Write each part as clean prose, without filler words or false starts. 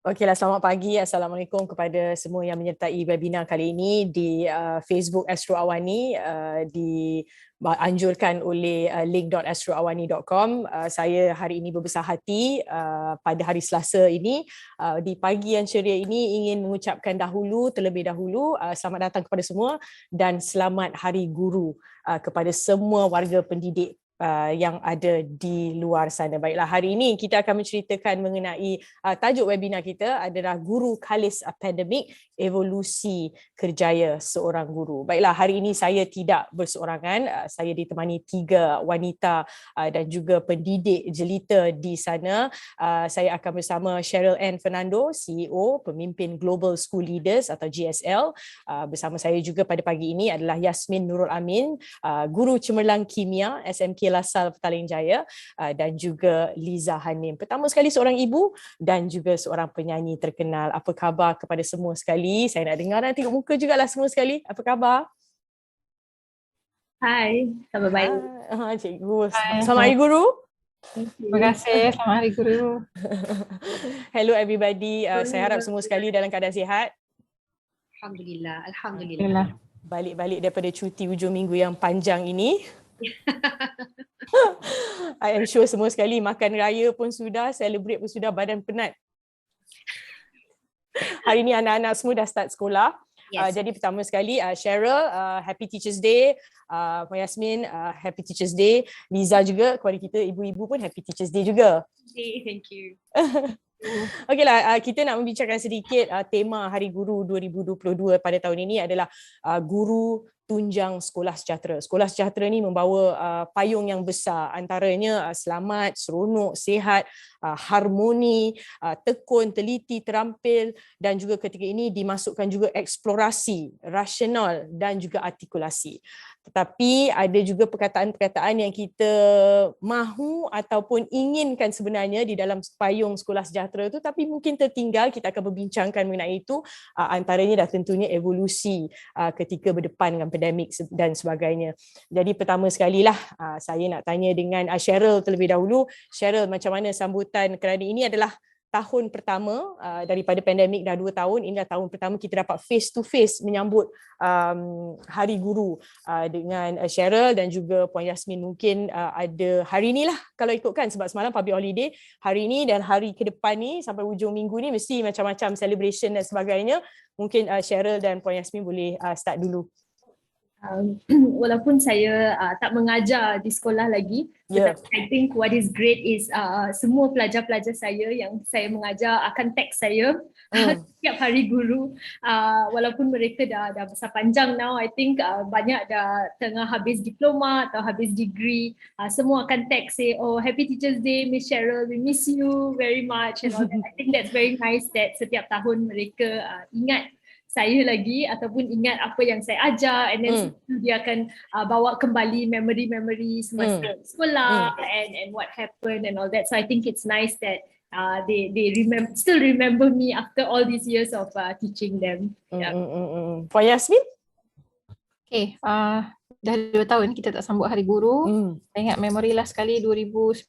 Okeylah, selamat pagi. Assalamualaikum kepada semua yang menyertai webinar kali ini di Facebook Astro Awani, dianjurkan oleh link.astroawani.com. Saya hari ini berbesar hati pada hari Selasa ini, di pagi yang ceria ini ingin mengucapkan terlebih dahulu selamat datang kepada semua dan selamat Hari Guru kepada semua warga pendidik yang ada di luar sana. Baiklah, hari ini kita akan menceritakan mengenai tajuk webinar kita adalah Guru Kalis Pandemik, Evolusi Kerjaya Seorang Guru. Baiklah, hari ini saya tidak berseorangan, saya ditemani 3 wanita dan juga pendidik jelita di sana. Saya akan bersama Cheryl Ann Fernando, CEO, pemimpin Global School Leaders atau GSL. Bersama saya juga pada pagi ini adalah Yasmin Nurul Amin, Guru Cemerlang Kimia, SMK Lasal Petaling Jaya, dan juga Liza Hanim. Pertama sekali seorang ibu dan juga seorang penyanyi terkenal. Apa khabar kepada semua sekali? Saya nak dengar dan tengok muka jugalah semua sekali. Apa khabar? Hai, khabar baik. Cikgu. Hai. Selamat Hari Guru. Terima kasih. Selamat Hari Guru. Hello everybody. Saya harap semua sekali dalam keadaan sihat. Alhamdulillah, Alhamdulillah. Balik-balik daripada cuti hujung minggu yang panjang ini. I am sure semua sekali makan raya pun sudah, celebrate pun sudah, badan penat. Hari ni anak-anak semua dah start sekolah. Yes. Jadi pertama sekali Cheryl, Happy Teachers Day. Yasmin, Happy Teachers Day. Liza juga, kepada kita ibu-ibu pun Happy Teachers Day juga. Thank you. Okeylah, kita nak membicarakan sedikit tema Hari Guru 2022 pada tahun ini adalah Guru Tunjang Sekolah Sejahtera. Sekolah Sejahtera ni membawa payung yang besar, antaranya selamat, seronok, sihat, harmoni, tekun, teliti, terampil, dan juga ketika ini dimasukkan juga eksplorasi, rasional dan juga artikulasi. Tetapi ada juga perkataan-perkataan yang kita mahu ataupun inginkan sebenarnya di dalam payung sekolah sejahtera itu, tapi mungkin tertinggal. Kita akan berbincangkan mengenai itu. Antaranya dah tentunya evolusi ketika berdepan dengan pandemik dan sebagainya. Jadi pertama sekali lah saya nak tanya dengan Cheryl terlebih dahulu. Cheryl, macam mana sambutan, kerana ini adalah tahun pertama daripada pandemik, dah 2 tahun, inilah tahun pertama kita dapat face to face menyambut Hari Guru dengan Cheryl dan juga Puan Yasmin. Mungkin ada hari inilah kalau ikutkan, sebab semalam public holiday, hari ini dan hari ke depan ni sampai hujung minggu ni mesti macam-macam celebration dan sebagainya. Mungkin Cheryl dan Puan Yasmin boleh start dulu. Walaupun saya tak mengajar di sekolah lagi, tetapi I think what is great is semua pelajar-pelajar saya yang saya mengajar akan text saya setiap Hari Guru, walaupun mereka dah besar panjang now. I think banyak dah tengah habis diploma atau habis degree, semua akan text say, oh, Happy Teachers Day Miss Cheryl, we miss you very much and all that. I think that's very nice that setiap tahun mereka ingat saya lagi ataupun ingat apa yang saya ajar, and then dia akan bawa kembali memory semasa sekolah and what happened and all that. So I think it's nice that they still remember me after all these years of teaching them. Puan Yasmin? Okay, dah 2 tahun kita tak sambut Hari Guru. Saya ingat memori lah sekali 2019.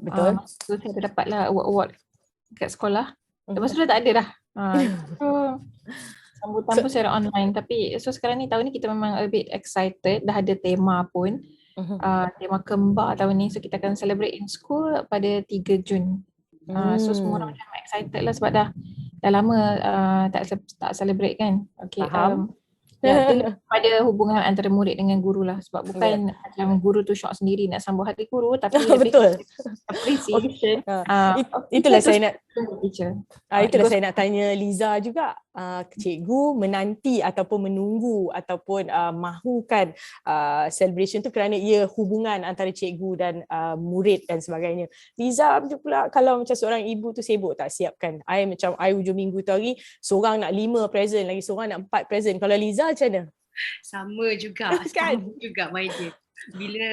Betul. Masa tu saya dapatlah award-award kat sekolah. Lepas tu dah tak ada dah. Sambutan pun secara online. Tapi so sekarang ni, tahun ni kita memang a bit excited. Dah ada tema pun. Tema kembar tahun ni. So kita akan celebrate in school pada 3 Jun. So semua orang macam excited lah sebab dah lama tak celebrate kan. Okay. Pada hubungan antara murid dengan guru lah. Sebab bukan macam guru tu syok sendiri nak sambut Hari Guru, tapi betul. Appreciation. Itulah saya nak itulah saya nak tanya Liza juga. Cikgu menanti ataupun menunggu ataupun mahukan celebration tu kerana ia hubungan antara cikgu dan murid dan sebagainya. Liza pula, kalau macam seorang ibu tu sibuk tak siapkan? I hujung minggu tu hari, seorang nak 5 present, lagi seorang nak 4 present. Kalau Liza macam mana? Sama juga, Kan? sama juga my dear. Bila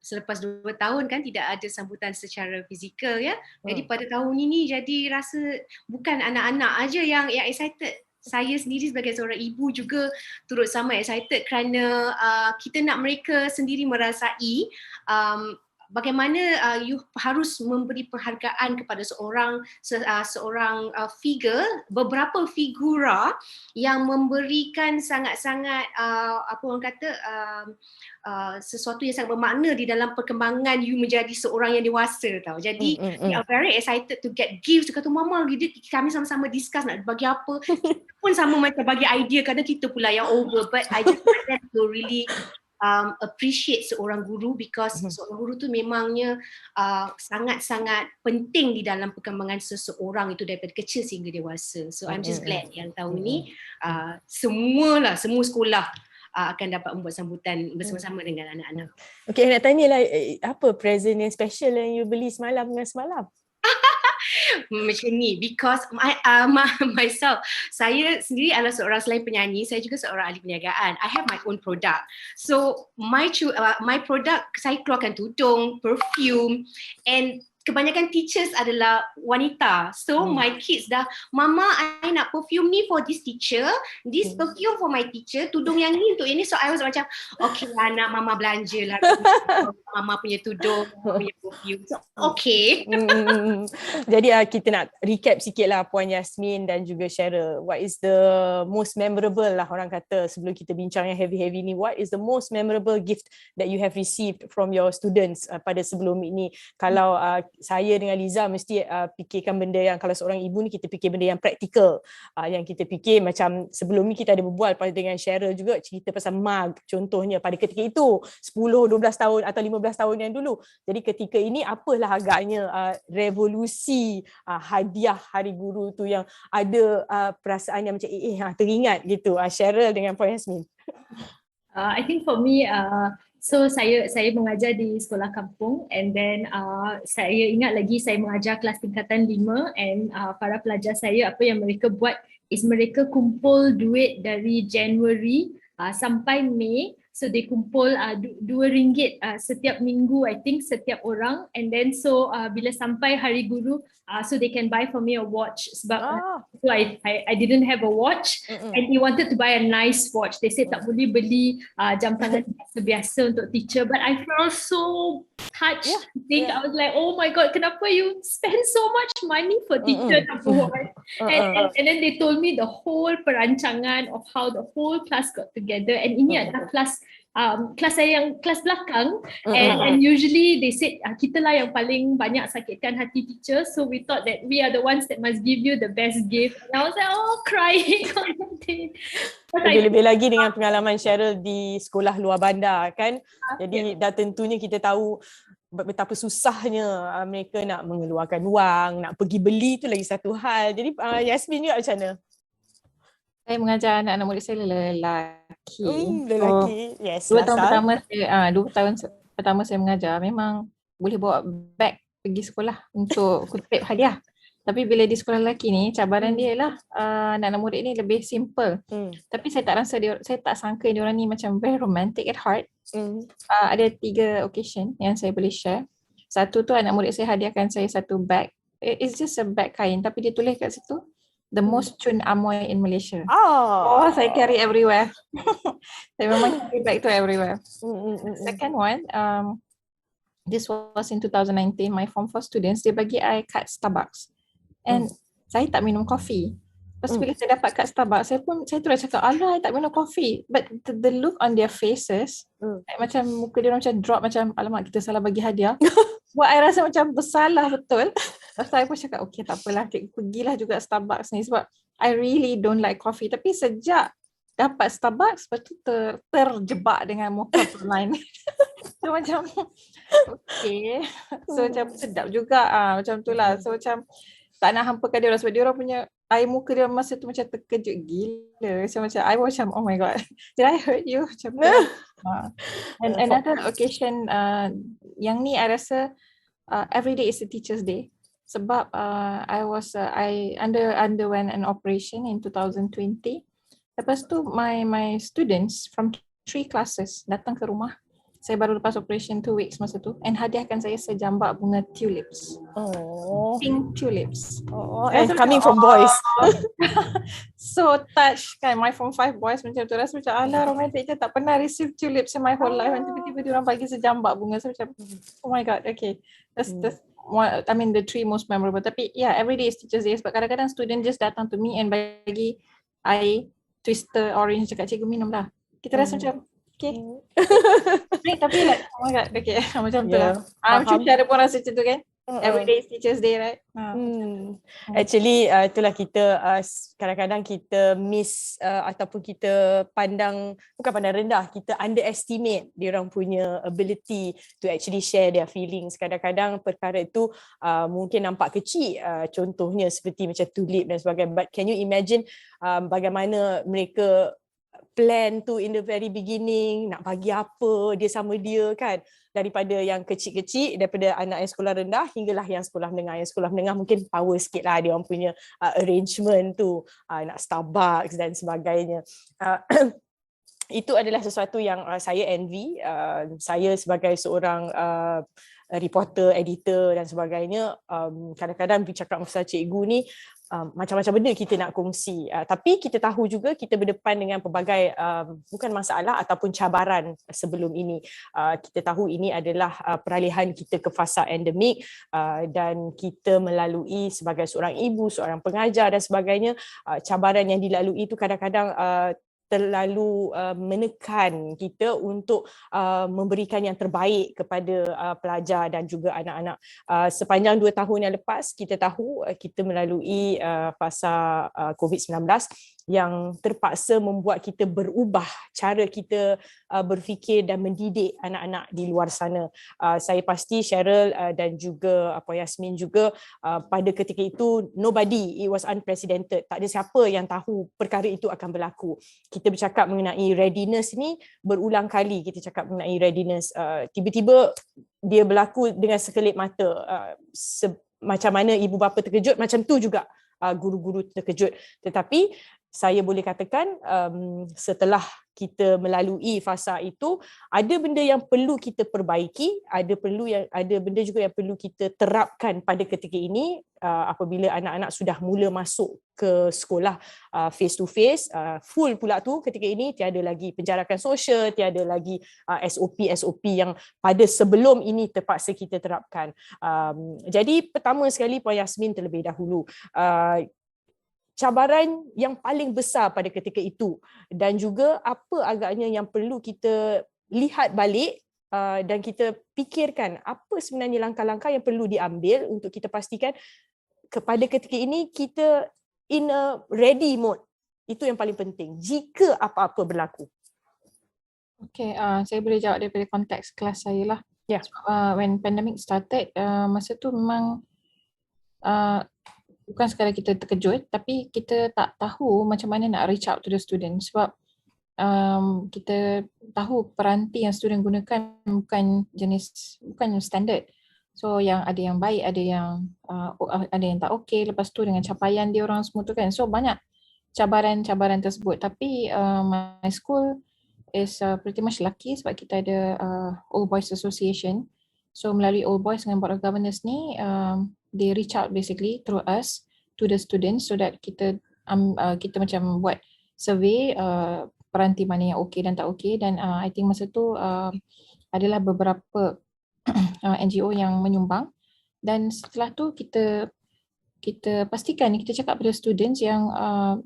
selepas 2 tahun kan tidak ada sambutan secara fizikal ya. Jadi pada tahun ini jadi rasa bukan anak-anak aja yang excited. Saya sendiri sebagai seorang ibu juga turut sama excited kerana kita nak mereka sendiri merasai bagaimana you harus memberi penghargaan kepada seorang figure, beberapa figura yang memberikan sangat-sangat apa orang kata sesuatu yang sangat bermakna di dalam perkembangan you menjadi seorang yang dewasa tau. Jadi we are very excited to get gifts. Dia kata mama kami sama-sama discuss nak bagi apa. Pun sama macam bagi idea, kadang kita pula yang over, but I just want them to really appreciate seorang guru, because seorang guru tu memangnya sangat-sangat penting di dalam perkembangan seseorang itu daripada kecil sehingga dewasa. So I'm just glad yang tahun ni semua sekolah akan dapat membuat sambutan bersama-sama dengan anak-anak. Okay, nak tanyalah apa present yang special yang you beli semalam dengan semalam? Macam ni, because myself, saya sendiri adalah seorang, selain penyanyi, saya juga seorang ahli perniagaan. I have my own product. So my product, saya keluarkan tudung, perfume, and kebanyakan teachers adalah wanita. So my kids dah, mama I nak perfume ni for this teacher, this perfume for my teacher, tudung yang ni untuk ini. So I was macam, okay lah nak mama belanja lah mama punya tudung, mama punya perfume. So okay. Jadi kita nak recap sikit lah Puan Yasmin dan juga Cheryl. What is the most memorable lah orang kata, sebelum kita bincang yang heavy-heavy ni, what is the most memorable gift that you have received from your students pada sebelum ini? Kalau saya dengan Liza mesti fikirkan benda yang, kalau seorang ibu ni kita fikir benda yang praktikal, yang kita fikir macam sebelum ni kita ada berbual dengan Cheryl juga cerita pasal mug contohnya pada ketika itu 10-12 tahun atau 15 tahun yang dulu. Jadi ketika ini apalah agaknya revolusi hadiah Hari Guru tu yang ada perasaan yang macam teringat gitu, Cheryl dengan Puan Yasmin. I think for me, so saya mengajar di sekolah kampung, and then saya ingat lagi saya mengajar kelas tingkatan 5, and para pelajar saya apa yang mereka buat is mereka kumpul duit dari January sampai Mei. So they kumpul RM2 setiap minggu, I think, setiap orang, and then so bila sampai Hari Guru, so they can buy for me a watch, sebab so I didn't have a watch, and he wanted to buy a nice watch. They said tak boleh beli jam tangan biasa untuk teacher, but I felt so touched. I was like, oh my god, kenapa you spend so much money for teacher number one? And then they told me the whole perancangan of how the whole class got together, and ini adalah kelas saya yang kelas belakang, and usually they said kita lah yang paling banyak sakitkan hati teacher, so we thought that we are the ones that must give you the best gift. And I was like, crying on that day. Lebih lagi dengan pengalaman Cheryl di sekolah luar bandar kan, jadi dah tentunya kita tahu betapa susahnya mereka nak mengeluarkan wang, nak pergi beli tu lagi satu hal. Jadi Yasmin juga macam mana? Saya mengajar anak-anak murid saya lelaki. Lelaki. Yes. 2 tahun pertama saya 2 tahun pertama saya mengajar, memang boleh bawa beg pergi sekolah untuk kutip hadiah. Tapi bila di sekolah lelaki ni, cabaran dia ialah anak-anak murid ni lebih simple. Tapi saya tak sangka dia orang ni macam very romantic at heart. Ada 3 occasion yang saya boleh share. Satu tu anak murid saya hadiahkan saya satu bag. It's just a bag kain, tapi dia tulis kat situ, the most cun amoy in Malaysia. Saya carry everywhere. Saya memang carry bag tu everywhere. Second one, this was in 2019. My Form 4 students, dia bagi I kad Starbucks. And saya tak minum kopi. Lepas bila saya dapat kad Starbucks, saya terus cakap, alah, I tak minum kopi. But the look on their faces, macam muka dia orang macam drop, macam alamak kita salah bagi hadiah. Buat I rasa macam bersalah betul. Lepas tu I pun cakap, okay tak apalah, pergilah juga Starbucks ni, sebab I really don't like coffee. Tapi sejak dapat Starbucks, lepas tu terjebak dengan mocha lain. So macam okay. So macam sedap juga macam tu lah. So macam tak nak hampakan dia orang, sebab dia orang punya air muka dia masa tu macam terkejut gila. Macam I was macam, oh my god, did I hurt you? Macam tu. And another occasion, yang ni I rasa every day is a teacher's day. Sebab I underwent an operation in 2020. Lepas tu my students from 3 classes datang ke rumah. Saya baru lepas operation 2 weeks masa tu, and hadiahkan saya sejambak bunga tulips. Oh. Pink tulips. And coming from boys. So touched kan, my form 5 boys macam tu, rasa macam alah romantic je, tak pernah receive tulips in my whole life, and tiba-tiba diorang bagi sejambak bunga. So macam oh my god, okay, that's one, I mean the three most memorable. Tapi yeah, every day is teacher's day sebab kadang-kadang student just datang to me and bagi air twister orange, cakap cikgu minum lah. Kita rasa macam okay. Tapi like oh my god, okay, macam tu lah. Macam cara pun rasa macam tu kan. Every day is teacher's day, right? Actually itulah kita kadang-kadang kita miss ataupun kita bukan pandang rendah, kita underestimate diorang punya ability to actually share their feelings. Kadang-kadang perkara itu mungkin nampak kecil, contohnya seperti macam tulip dan sebagainya, but can you imagine bagaimana mereka plan tu in the very beginning, nak bagi apa dia sama dia kan, daripada yang kecil-kecil, daripada anak yang sekolah rendah hinggalah yang sekolah menengah. Yang sekolah menengah mungkin power sikit lah dia orang punya arrangement tu, nak Starbucks dan sebagainya. Itu adalah sesuatu yang saya envy. Saya sebagai seorang reporter, editor dan sebagainya, kadang-kadang bercakap pasal cikgu ni, macam-macam benda kita nak kongsi, tapi kita tahu juga kita berdepan dengan pelbagai bukan masalah ataupun cabaran sebelum ini. Kita tahu ini adalah peralihan kita ke fasa endemik, dan kita melalui sebagai seorang ibu, seorang pengajar dan sebagainya, cabaran yang dilalui itu kadang-kadang terlalu menekan kita untuk memberikan yang terbaik kepada pelajar dan juga anak-anak. Sepanjang 2 tahun yang lepas, kita tahu kita melalui fasa COVID-19 yang terpaksa membuat kita berubah cara kita berfikir dan mendidik anak-anak di luar sana. Saya pasti Cheryl dan juga Yasmin juga, pada ketika itu it was unprecedented. Tak ada siapa yang tahu perkara itu akan berlaku. Kita bercakap mengenai readiness ni berulang kali, kita cakap mengenai readiness. Tiba-tiba dia berlaku dengan sekelip mata. Macam mana ibu bapa terkejut, macam tu juga guru-guru terkejut. Tetapi saya boleh katakan setelah kita melalui fasa itu, ada benda yang perlu kita perbaiki, ada benda juga yang perlu kita terapkan pada ketika ini, apabila anak-anak sudah mula masuk ke sekolah face to face, full pula tu ketika ini, tiada lagi penjarakan sosial, tiada lagi SOP yang pada sebelum ini terpaksa kita terapkan. Jadi pertama sekali Puan Yasmin terlebih dahulu, cabaran yang paling besar pada ketika itu, dan juga apa agaknya yang perlu kita lihat balik dan kita fikirkan apa sebenarnya langkah-langkah yang perlu diambil untuk kita pastikan kepada ketika ini kita in a ready mode. Itu yang paling penting jika apa-apa berlaku. Okay, saya boleh jawab daripada konteks kelas saya lah. Yeah. When pandemic started, masa tu memang bukan sekadar kita terkejut, tapi kita tak tahu macam mana nak reach out to the student, sebab kita tahu peranti yang student gunakan bukan standard. So yang ada yang baik, ada yang tak okey, lepas tu dengan capaian dia orang semua tu kan. So banyak cabaran-cabaran tersebut, tapi my school is pretty much lucky sebab kita ada Old Boys Association. So melalui Old Boys dengan Board of Governors ni, they reach out basically through us to the students, so that kita macam buat survey peranti mana yang okey dan tak okey, dan I think masa tu adalah beberapa NGO yang menyumbang, dan setelah tu kita pastikan, kita cakap pada students yang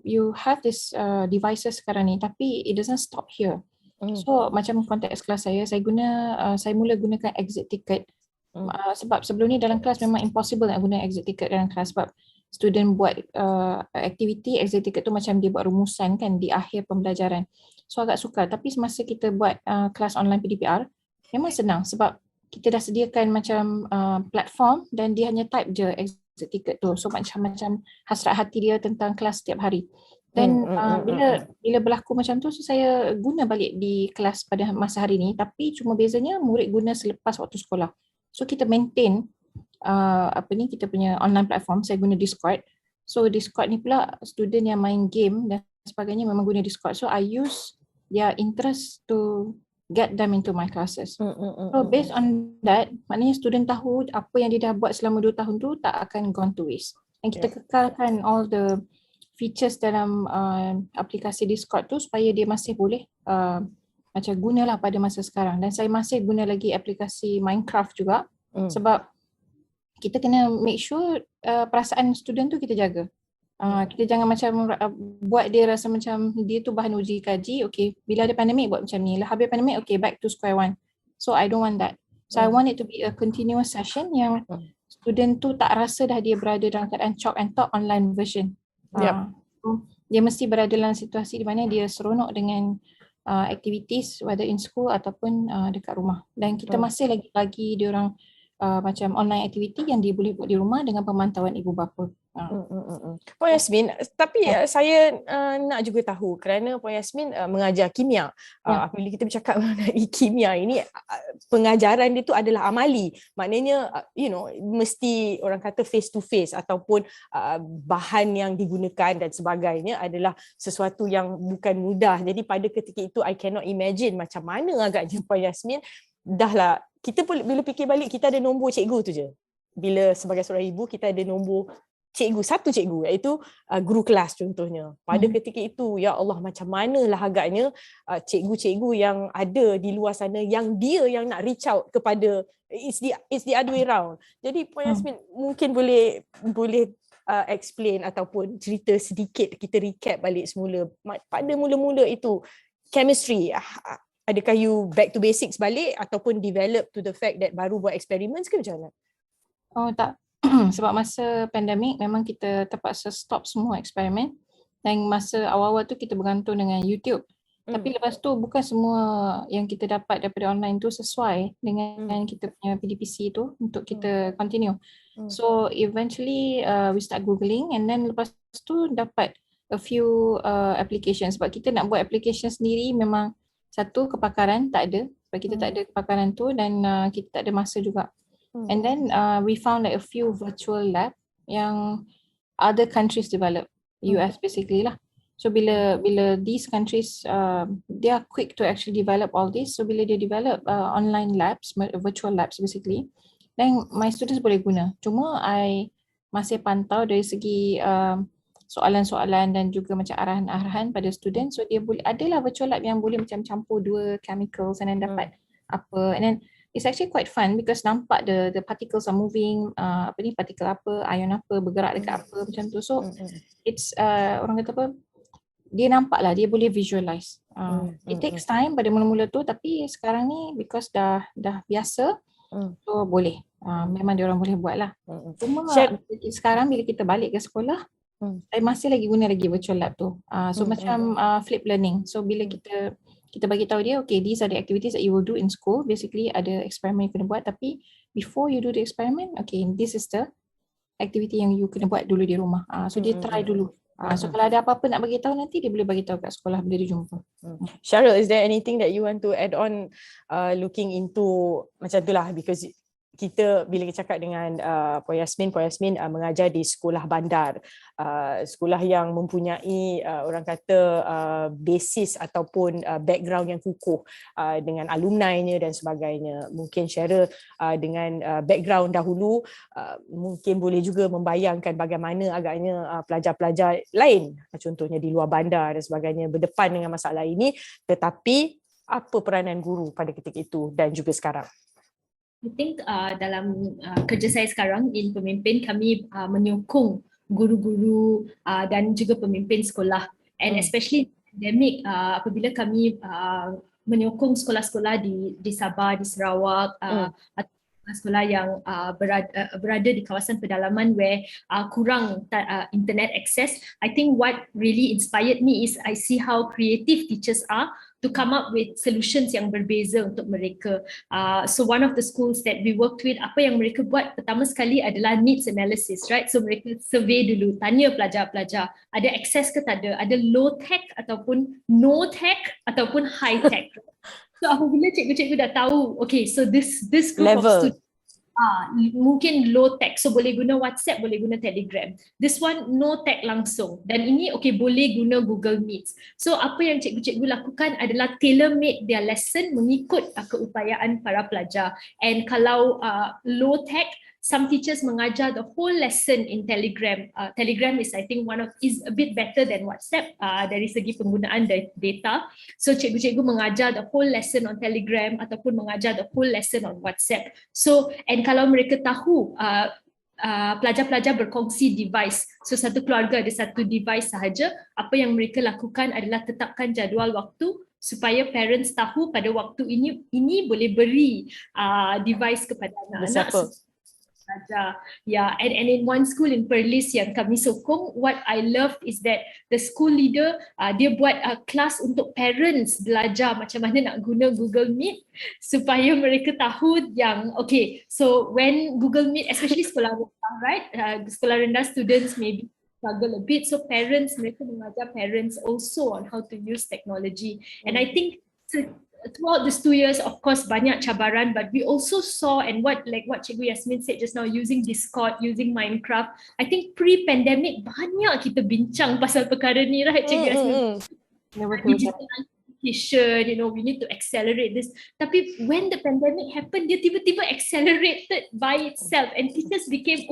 you have this devices sekarang ni, tapi it doesn't stop here. So macam konteks kelas saya mula gunakan exit ticket. Sebab sebelum ni dalam kelas memang impossible nak guna exit ticket dalam kelas, sebab student buat aktiviti, exit ticket tu macam dia buat rumusan kan di akhir pembelajaran. So agak sukar, tapi semasa kita buat kelas online PDPR memang senang sebab kita dah sediakan macam platform dan dia hanya type je exit ticket tu. So macam hasrat hati dia tentang kelas setiap hari. Dan bila berlaku macam tu, so saya guna balik di kelas pada masa hari ni, tapi cuma bezanya murid guna selepas waktu sekolah. So kita maintain kita punya online platform. Saya guna Discord. So Discord ni pula student yang main game dan sebagainya memang guna Discord. So I use their interest to get them into my classes. So based on that, maknanya student tahu apa yang dia dah buat selama 2 tahun tu tak akan gone to waste. Dan kita kekalkan all the features dalam aplikasi Discord tu supaya dia masih boleh macam gunalah pada masa sekarang. Dan saya masih guna lagi aplikasi Minecraft juga sebab kita kena make sure perasaan student tu kita jaga. Kita jangan macam buat dia rasa macam dia tu bahan uji kaji, okay, bila ada pandemik buat macam ni, lah habis pandemik, okay, back to square one. So I don't want that. So I want it to be a continuous session yang student tu tak rasa dah dia berada dalam keadaan chop and talk online version. Dia mesti berada dalam situasi di mana dia seronok dengan activities whether in school ataupun dekat rumah. Dan kita masih lagi dia orang macam online activity yang dia boleh buat di rumah dengan pemantauan ibu bapa. Puan Yasmin, tapi saya nak juga tahu kerana Puan Yasmin mengajar kimia. Apabila kita bercakap mengenai kimia ini, pengajaran dia tu adalah amali. Maknanya mesti orang kata face to face ataupun bahan yang digunakan dan sebagainya adalah sesuatu yang bukan mudah. Jadi pada ketika itu I cannot imagine macam mana agaknya Puan Yasmin dahlah kita bila fikir balik kita ada nombor cikgu tu je. Bila sebagai seorang ibu kita ada nombor cikgu, satu cikgu iaitu guru kelas contohnya. Pada ketika itu, ya Allah, macam manalah agaknya cikgu-cikgu yang ada di luar sana yang dia yang nak reach out kepada, it's the other way round. Jadi Puan Yasmin mungkin boleh explain ataupun cerita sedikit, kita recap balik semula pada mula-mula itu chemistry. Adakah you back to basics balik ataupun develop to the fact that baru buat experiments ke macam mana? Oh tak. Sebab masa pandemik memang kita terpaksa stop semua eksperimen dan masa awal-awal tu kita bergantung dengan YouTube. Tapi lepas tu bukan semua yang kita dapat daripada online tu sesuai dengan kita punya PDPC tu untuk kita continue. So eventually we start googling and then lepas tu dapat a few applications. Sebab kita nak buat application sendiri memang satu kepakaran tak ada. Sebab kita tak ada kepakaran tu dan kita tak ada masa juga. And then we found like a few virtual lab yang other countries develop, US basically lah. So bila these countries they are quick to actually develop all this. So bila dia develop online labs, virtual labs basically, then my students boleh guna. Cuma I masih pantau dari segi soalan-soalan dan juga macam arahan-arahan pada student. So dia boleh adalah virtual lab yang boleh macam campur dua chemicals and then dapat apa, and then it's actually quite fun because nampak the particles are moving, partikel apa, ion apa, bergerak dekat apa macam tu. So it's orang kata apa, dia nampak lah, dia boleh visualize. It takes time pada mula-mula tu, tapi sekarang ni because dah biasa, so boleh. Memang dia orang boleh buat lah. Cuma sekarang bila kita balik ke sekolah, saya masih lagi guna lagi virtual lab tu. So macam flip learning. So bila kita bagi tahu dia, okay, these are the activities that you will do in school. Basically ada eksperimen yang kena buat, tapi before you do the experiment, okay, this is the activity yang you kena buat dulu di rumah. So dia try dulu. So kalau ada apa-apa nak bagi tahu nanti dia boleh bagi tahu kat sekolah bila dia jumpa. Syarul, is there anything that you want to add on looking into macam itulah, because kita bila kita cakap dengan Puan Yasmin mengajar di sekolah bandar, sekolah yang mempunyai orang kata basis ataupun background yang kukuh dengan alumni-nya dan sebagainya. Mungkin Cheryl dengan background dahulu mungkin boleh juga membayangkan bagaimana agaknya pelajar-pelajar lain contohnya di luar bandar dan sebagainya berdepan dengan masalah ini, tetapi apa peranan guru pada ketika itu dan juga sekarang? I think dalam kerja saya sekarang in pemimpin, kami menyokong guru-guru dan juga pemimpin sekolah, and especially pandemic, apabila kami menyokong sekolah-sekolah di Sabah, di Sarawak, sekolah yang berada di kawasan pedalaman where kurang internet access. I think what really inspired me is I see how creative teachers are to come up with solutions yang berbeza untuk mereka. So one of the schools that we worked with, apa yang mereka buat pertama sekali adalah needs analysis, right? So mereka survey dulu, tanya pelajar-pelajar, ada access ke tak ada low tech ataupun no tech ataupun high tech. So apabila cikgu-cikgu dah tahu, okay, so this group level of students mungkin low tech, so boleh guna WhatsApp, boleh guna Telegram. This one no tech langsung, dan ini boleh guna Google Meet. So apa yang cikgu-cikgu lakukan adalah tailor made their lesson mengikut keupayaan para pelajar. And kalau low tech, some teachers mengajar the whole lesson in Telegram. Telegram is I think is a bit better than WhatsApp dari segi penggunaan data. So cikgu-cikgu mengajar the whole lesson on Telegram ataupun mengajar the whole lesson on WhatsApp. So and kalau mereka tahu pelajar-pelajar berkongsi device, so satu keluarga ada satu device sahaja, apa yang mereka lakukan adalah tetapkan jadual waktu supaya parents tahu pada waktu ini boleh beri device kepada anak-anak. And in one school in Perlis yang kami sokong, what I love is that the school leader dia buat kelas untuk parents belajar macam mana nak guna Google Meet supaya mereka tahu yang so when Google Meet, especially sekolah rendah, right? Sekolah rendah students maybe struggle a bit, so mereka mengajar parents also on how to use technology. And I think throughout these 2 years, of course, banyak cabaran, but we also saw, and what Cikgu Yasmin said just now, using Discord, using Minecraft, I think pre-pandemic banyak kita bincang pasal perkara ni, right, Cikgu Yasmin? We need to accelerate this. Tapi when the pandemic happened, dia tiba-tiba accelerated by itself, and teachers became,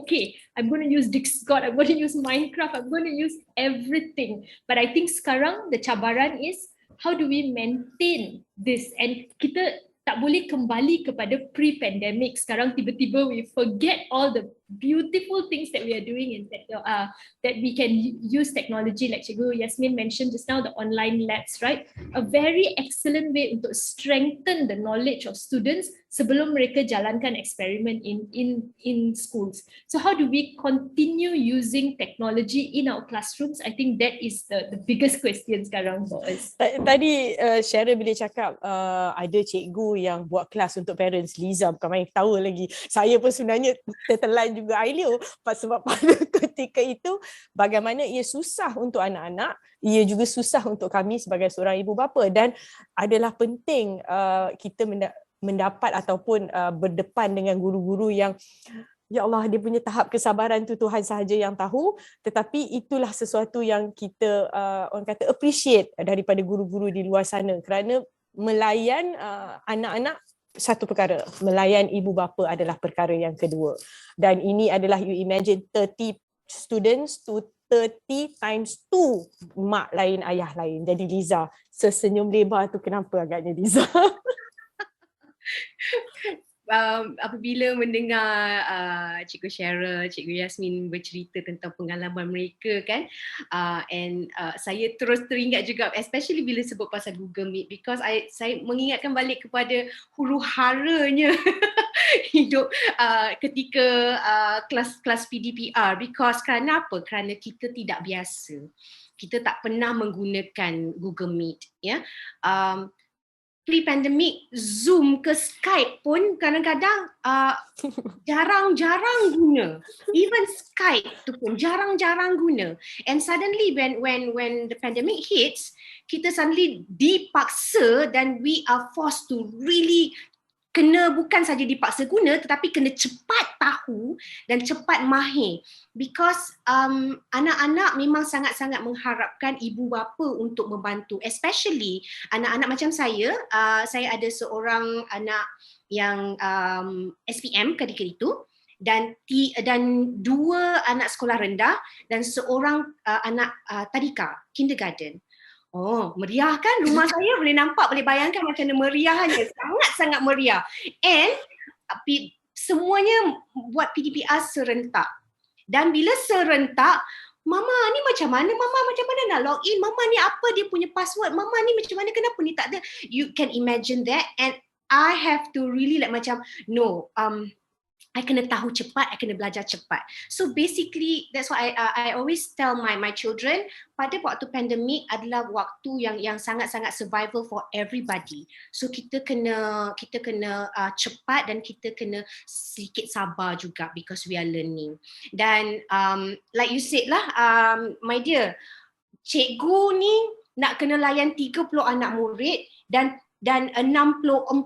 I'm going to use Discord, I'm going to use Minecraft, I'm going to use everything. But I think sekarang the cabaran is, how do we maintain this? And kita tak boleh kembali kepada pre-pandemic. Sekarang tiba-tiba we forget all the beautiful things that we are doing in that we can use technology, like Cikgu Yasmin mentioned just now, the online labs, right? A very excellent way untuk strengthen the knowledge of students sebelum mereka jalankan eksperimen in schools. So how do we continue using technology in our classrooms? I think that is the biggest question sekarang for us. Tadi Cheryl bila cakap ada cikgu yang buat kelas untuk parents, Liza bukan main tahu lagi. Saya pun sebenarnya tertelan juga Ailio sebab pada ketika itu bagaimana ia susah untuk anak-anak, ia juga susah untuk kami sebagai seorang ibu bapa, dan adalah penting kita mendapat ataupun berdepan dengan guru-guru yang ya Allah, dia punya tahap kesabaran tu Tuhan sahaja yang tahu, tetapi itulah sesuatu yang kita orang kata appreciate daripada guru-guru di luar sana, kerana melayan anak-anak satu perkara, melayan ibu bapa adalah perkara yang kedua. Dan ini adalah, you imagine 30 students to 30 times 2 mak lain, ayah lain. Jadi Liza, sesenyum lebar tu kenapa agaknya Liza? Apabila mendengar Cikgu Cheryl, Cikgu Yasmin bercerita tentang pengalaman mereka kan, and saya terus teringat juga, especially bila sebut pasal Google Meet, because saya mengingatkan balik kepada huru-haranya hidup ketika kelas PDPR, because kerana apa? Kerana kita tidak biasa. Kita tak pernah menggunakan Google Meet, ya. Pre-pandemic, Zoom ke Skype pun kadang-kadang jarang-jarang guna. Even Skype tu pun jarang-jarang guna. And suddenly when the pandemic hits, kita suddenly dipaksa dan we are forced to really kena bukan saja dipaksa guna, tetapi kena cepat tahu dan cepat mahir. Because anak-anak memang sangat-sangat mengharapkan ibu bapa untuk membantu. Especially anak-anak macam saya ada seorang anak yang SPM ketika itu, dan 2 anak sekolah rendah dan seorang anak tadika, kindergarten. Oh, meriah kan? Rumah saya boleh nampak, boleh bayangkan macam mana meriahnya. Sangat-sangat meriah. And semuanya buat PDPR serentak. Dan bila serentak, Mama ni macam mana? Mama macam mana nak log in? Mama ni apa dia punya password? Mama ni macam mana? Kenapa ni tak ada? You can imagine that. And I have to really like macam, no, I kena tahu cepat, I kena belajar cepat. So basically, that's why I always tell my children, pada waktu pandemik adalah waktu yang sangat-sangat survival for everybody. So kita kena cepat dan kita kena sedikit sabar juga, because we are learning. Dan like you said lah, my dear, cikgu ni nak kena layan 30 anak murid dan dan 64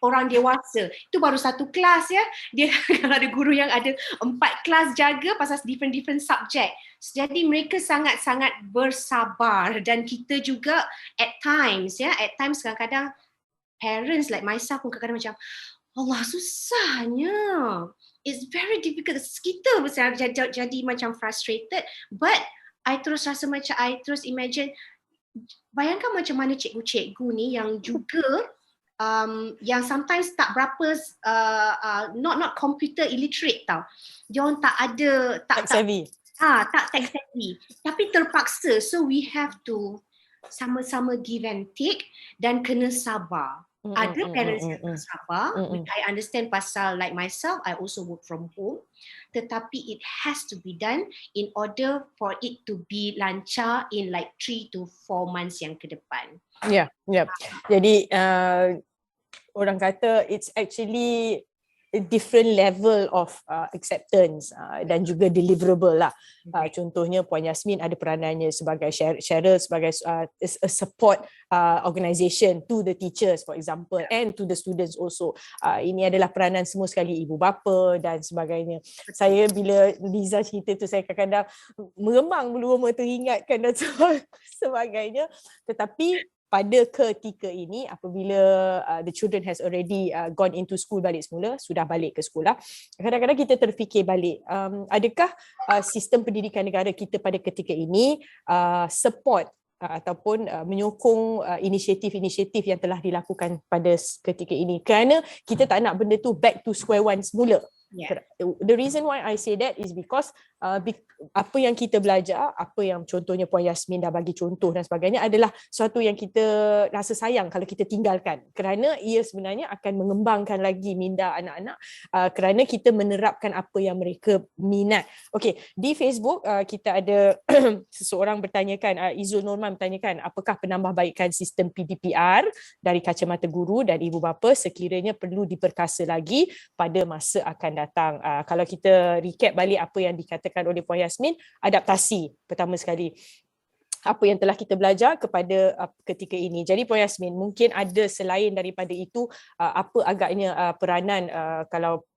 orang dewasa. Itu baru satu kelas ya. Dia kalau ada guru yang ada 4 kelas jaga pasal different subject. Jadi mereka sangat-sangat bersabar dan kita juga at times kadang-kadang parents like myself pun kadang-kadang macam Allah susahnya. It's very difficult. Kita jadi macam frustrated, but I terus imagine, bayangkan macam mana cikgu-cikgu ni yang juga yang sometimes tak berapa not computer illiterate tau. Dia orang tak ada Tech savvy. tak tech savvy, tapi terpaksa, so we have to sama-sama give and take dan kena sabar. Ada parents yang bersabar, which I understand pasal like myself, I also work from home. Tetapi it has to be done in order for it to be lancar in like 3 to 4 months yang ke depan. Ya. Jadi orang kata it's actually a different level of acceptance dan juga deliverable lah. Contohnya Puan Yasmin ada peranannya sebagai sharer, sebagai a support organisation to the teachers for example and to the students also. Ini adalah peranan semua sekali, ibu bapa dan sebagainya. Saya bila Liza cerita tu saya kadang-kadang meremang bulu roma teringatkan dan sebagainya. Tetapi pada ketika ini apabila the children has already gone into school balik semula, sudah balik ke sekolah, kadang-kadang kita terfikir balik, adakah sistem pendidikan negara kita pada ketika ini support ataupun menyokong inisiatif-inisiatif yang telah dilakukan pada ketika ini, kerana kita tak nak benda tu back to square one semula. The reason why I say that is because apa yang kita belajar, apa yang contohnya Puan Yasmin dah bagi contoh dan sebagainya adalah sesuatu yang kita rasa sayang kalau kita tinggalkan, kerana ia sebenarnya akan mengembangkan lagi minda anak-anak kerana kita menerapkan apa yang mereka minat. Okey, di Facebook kita ada seseorang bertanyakan, Izul Norman bertanyakan, apakah penambahbaikan sistem PDPR dari kacamata guru dan ibu bapa sekiranya perlu diperkasa lagi pada masa akan datang. Kalau kita recap balik apa yang dikatakan oleh Puan Yasmin, adaptasi pertama sekali. Apa yang telah kita belajar kepada ketika ini. Jadi Puan Yasmin, mungkin ada selain daripada itu, apa agaknya peranan kalau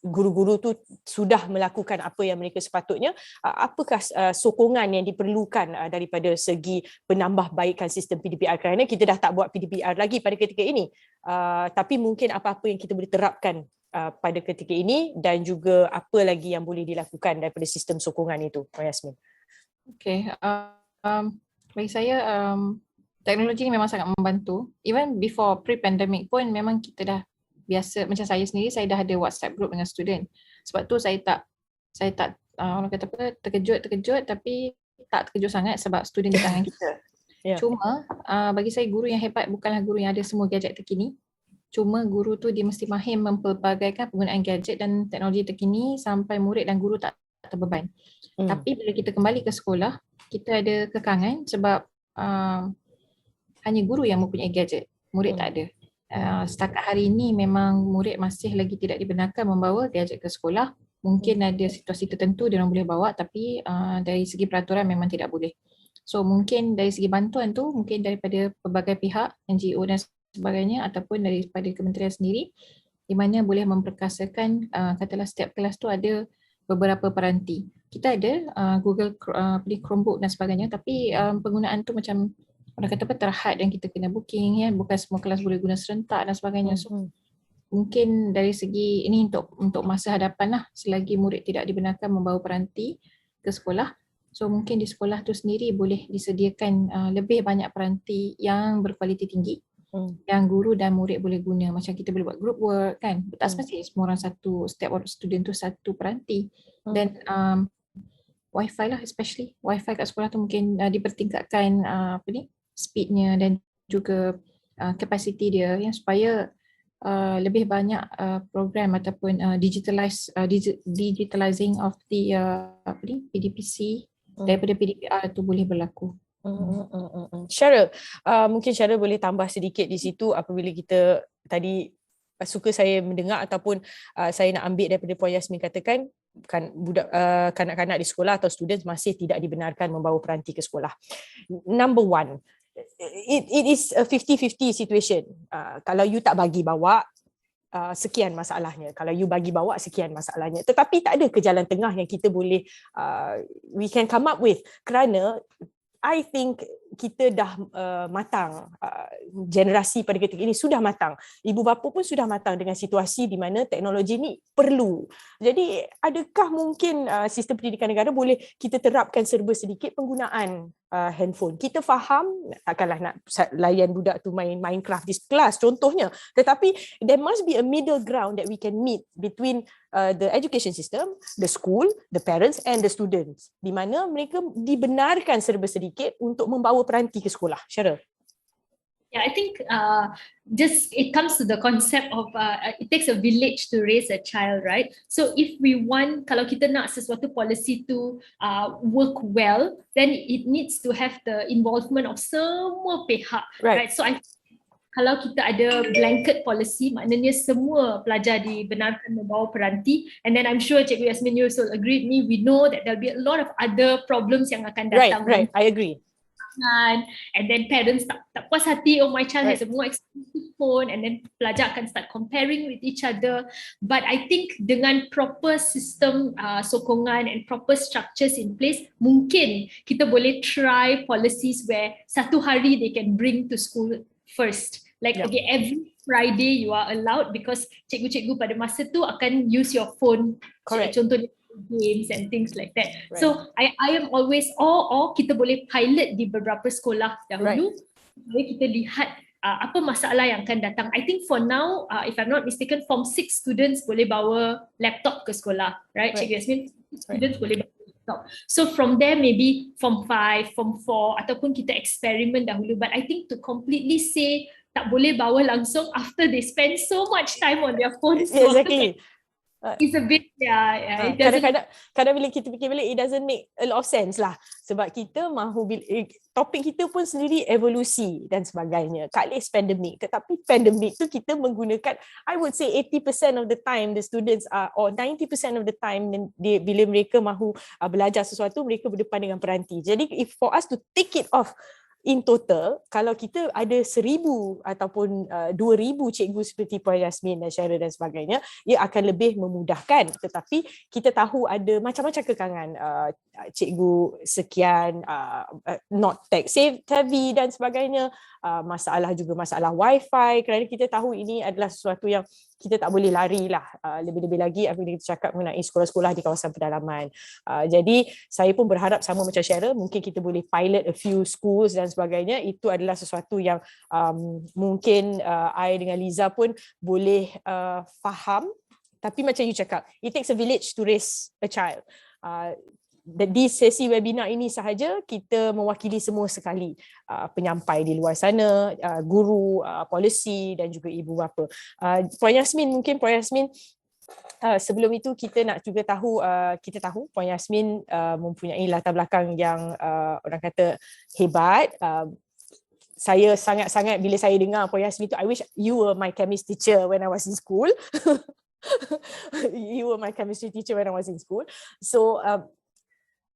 guru-guru tu sudah melakukan apa yang mereka sepatutnya, apakah sokongan yang diperlukan daripada segi penambahbaikan sistem PDPR, kerana kita dah tak buat PDPR lagi pada ketika ini, tapi mungkin apa-apa yang kita boleh terapkan pada ketika ini dan juga apa lagi yang boleh dilakukan daripada sistem sokongan itu, Puan Yasmin. Okay, bagi saya teknologi ni memang sangat membantu. Even before pre-pandemic pun memang kita dah biasa, macam saya sendiri, saya dah ada WhatsApp group dengan student. Sebab tu saya tak orang kata apa, terkejut tapi tak terkejut sangat sebab student di tangan kita. Cuma bagi saya guru yang hebat bukanlah guru yang ada semua gadget terkini. Cuma guru tu dia mesti mahir mempelbagaikan penggunaan gadget dan teknologi terkini sampai murid dan guru tak terbeban. Tapi bila kita kembali ke sekolah, kita ada kekangan sebab hanya guru yang mempunyai gadget, murid tak ada. Setakat hari ini memang murid masih lagi tidak dibenarkan membawa gadget ke sekolah. Mungkin ada situasi tertentu dia orang boleh bawa, tapi dari segi peraturan memang tidak boleh. So mungkin dari segi bantuan tu mungkin daripada pelbagai pihak, NGO dan sebagainya, ataupun daripada kementerian sendiri, di mana boleh memperkasakan katalah setiap kelas tu ada beberapa peranti. Kita ada Google Chromebook dan sebagainya, tapi penggunaan tu macam orang kata apa, terhad dan kita kena booking ya, bukan semua kelas boleh guna serentak dan sebagainya. So mungkin dari segi ini untuk masa hadapan lah, selagi murid tidak dibenarkan membawa peranti ke sekolah. So mungkin di sekolah tu sendiri boleh disediakan lebih banyak peranti yang berkualiti tinggi yang guru dan murid boleh guna. Macam kita boleh buat group work kan, tak semestinya semua orang setiap orang student tu satu peranti. Dan wifi lah, especially wifi kat sekolah tu mungkin dipertingkatkan speednya dan juga capacity dia ya, supaya lebih banyak program ataupun digitalizing of the PDPC daripada PDPR tu boleh berlaku. Cheryl, mungkin Cheryl boleh tambah sedikit di situ apabila kita tadi suka saya mendengar ataupun saya nak ambil daripada Puan Yasmin katakan kan budak kanak-kanak di sekolah atau students masih tidak dibenarkan membawa peranti ke sekolah. Number one, it is a 50-50 situation. Kalau you tak bagi bawa, sekian masalahnya. Kalau you bagi bawa, sekian masalahnya. Tetapi tak ada ke jalan tengah yang kita boleh we can come up with, kerana I think kita dah matang, generasi pada ketika ini sudah matang. Ibu bapa pun sudah matang dengan situasi di mana teknologi ni perlu. Jadi adakah mungkin sistem pendidikan negara boleh kita terapkan serba sedikit penggunaan handphone. Kita faham takkanlah nak layan budak tu main Minecraft di kelas contohnya, tetapi there must be a middle ground that we can meet between the education system, the school, the parents and the students, di mana mereka dibenarkan serba sedikit untuk membawa peranti ke sekolah. Syarah. Yeah, I think just it comes to the concept of it takes a village to raise a child, right? So if we want, kalau kita nak sesuatu policy to work well, then it needs to have the involvement of semua pihak, right? So kalau kita ada blanket policy, maknanya semua pelajar dibenarkan membawa peranti, and then I'm sure Cikgu Yasmin, you also agree with me, we know that there'll be a lot of other problems yang akan datang. Right, I agree. And then parents tak puas hati, oh my child has a more expensive phone, and then pelajar akan start comparing with each other. But I think dengan proper system sokongan and proper structures in place, mungkin kita boleh try policies where satu hari they can bring to school first. Like okay, every Friday you are allowed, because cikgu-cikgu pada masa tu akan use your phone. Correct. Contohnya games and things like that. Right. So I am always or kita boleh pilot di beberapa sekolah dahulu. Boleh kita lihat apa masalah yang akan datang. I think for now, if I'm not mistaken, Form 6 students boleh bawa laptop ke sekolah, right? Cikgu Yasmin, students boleh bawa laptop. So from there maybe Form 5, Form 4 ataupun kita eksperimen dahulu. But I think to completely say tak boleh bawa langsung after they spend so much time on their phones. Exactly. It's a bit, it doesn't. Kadang-kadang bila kita fikir balik, it doesn't make a lot of sense lah. Sebab kita mahu, topik kita pun sendiri evolusi dan sebagainya. Kat least pandemik. Tetapi pandemik tu kita menggunakan, I would say 80% of the time the students are, or 90% of the time bila mereka mahu belajar sesuatu, mereka berdepan dengan peranti. Jadi if for us to take it off, in total, kalau kita ada 1,000 ataupun 2,000 cikgu seperti Puan Yasmin dan Syarah dan sebagainya, ia akan lebih memudahkan. Tetapi kita tahu ada macam-macam kekangan. Cikgu sekian, not tech savvy dan sebagainya. Masalah juga masalah wifi, kerana kita tahu ini adalah sesuatu yang kita tak boleh lari lah. Lebih-lebih lagi apabila kita cakap mengenai sekolah-sekolah di kawasan pedalaman. Jadi saya pun berharap sama macam Syarah, mungkin kita boleh pilot a few schools dan sebagainya. Itu adalah sesuatu yang mungkin I dengan Liza pun boleh faham. Tapi macam you cakap, it takes a village to raise a child. Di sesi webinar ini sahaja kita mewakili semua sekali, penyampai di luar sana, guru, polisi dan juga ibu bapa. Puan Yasmin, mungkin Puan Yasmin, sebelum itu kita nak juga tahu, kita tahu Puan Yasmin mempunyai latar belakang yang orang kata hebat. Saya sangat-sangat bila saya dengar Puan Yasmin tu, I wish you were my chemistry teacher when I was in school. You were my chemistry teacher when I was in school. So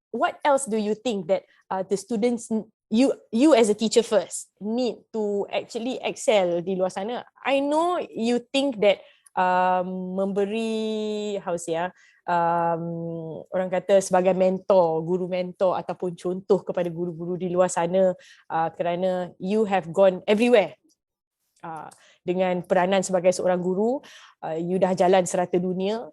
what else do you think that the students, you as a teacher first, need to actually excel di luar sana? I know you think that memberi, orang kata sebagai mentor, guru mentor ataupun contoh kepada guru-guru di luar sana, kerana you have gone everywhere. Dengan peranan sebagai seorang guru, you dah jalan serata dunia.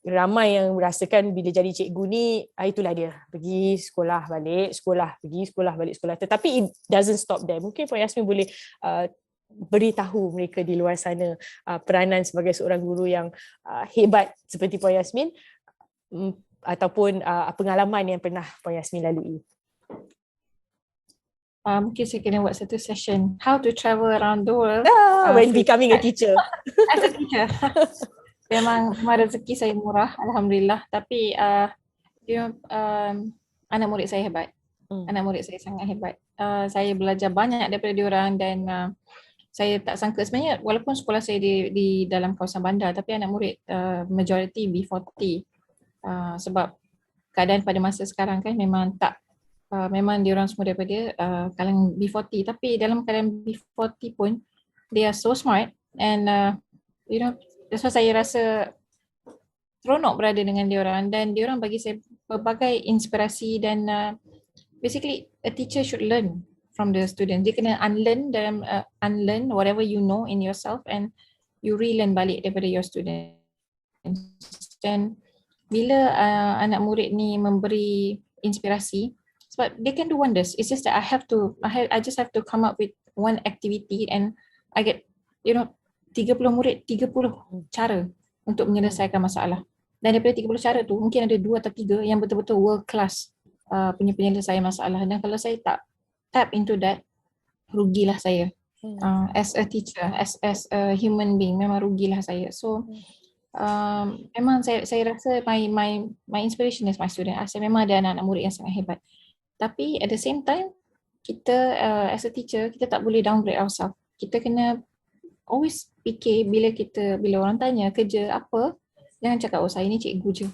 Ramai yang merasakan bila jadi cikgu ni, itulah dia, pergi sekolah balik, sekolah, pergi sekolah balik sekolah. Tetapi it doesn't stop there. Mungkin Puan Yasmin boleh beritahu mereka di luar sana peranan sebagai seorang guru yang hebat seperti Puan Yasmin, ataupun pengalaman yang pernah Puan Yasmin lalui. Mungkin saya kena buat satu session how to travel around the world when becoming a teacher. As a teacher. Memang rezeki saya murah, alhamdulillah. Tapi anak murid saya hebat. Anak murid saya sangat hebat. Saya belajar banyak daripada diorang dan saya tak sangka sebenarnya, walaupun sekolah saya di dalam kawasan bandar, tapi anak murid majority B40. Sebab keadaan pada masa sekarang kan memang tak memang diorang semua daripada kalangan B40, tapi dalam kalangan B40 pun they are so smart and that's why saya rasa seronok berada dengan diorang, dan diorang bagi saya pelbagai inspirasi. Dan basically a teacher should learn from the student. Dia kena unlearn whatever you know in yourself and you relearn balik daripada your students. Dan bila anak murid ni memberi inspirasi, sebab they can do wonders. It's just that I just have to come up with one activity and I get 30 murid, 30 cara untuk menyelesaikan masalah. Dan daripada 30 cara tu mungkin ada 2 atau 3 yang betul-betul world class punya penyelesaian masalah. Dan kalau saya tak tap into that, rugilah saya. As a teacher, as a human being, memang rugilah saya. So memang saya rasa my inspiration is my student. Saya memang ada anak-anak murid yang sangat hebat. Tapi at the same time, kita as a teacher, kita tak boleh downgrade ourselves. Kita kena always fikir bila orang tanya kerja apa, jangan cakap saya ni cikgu je.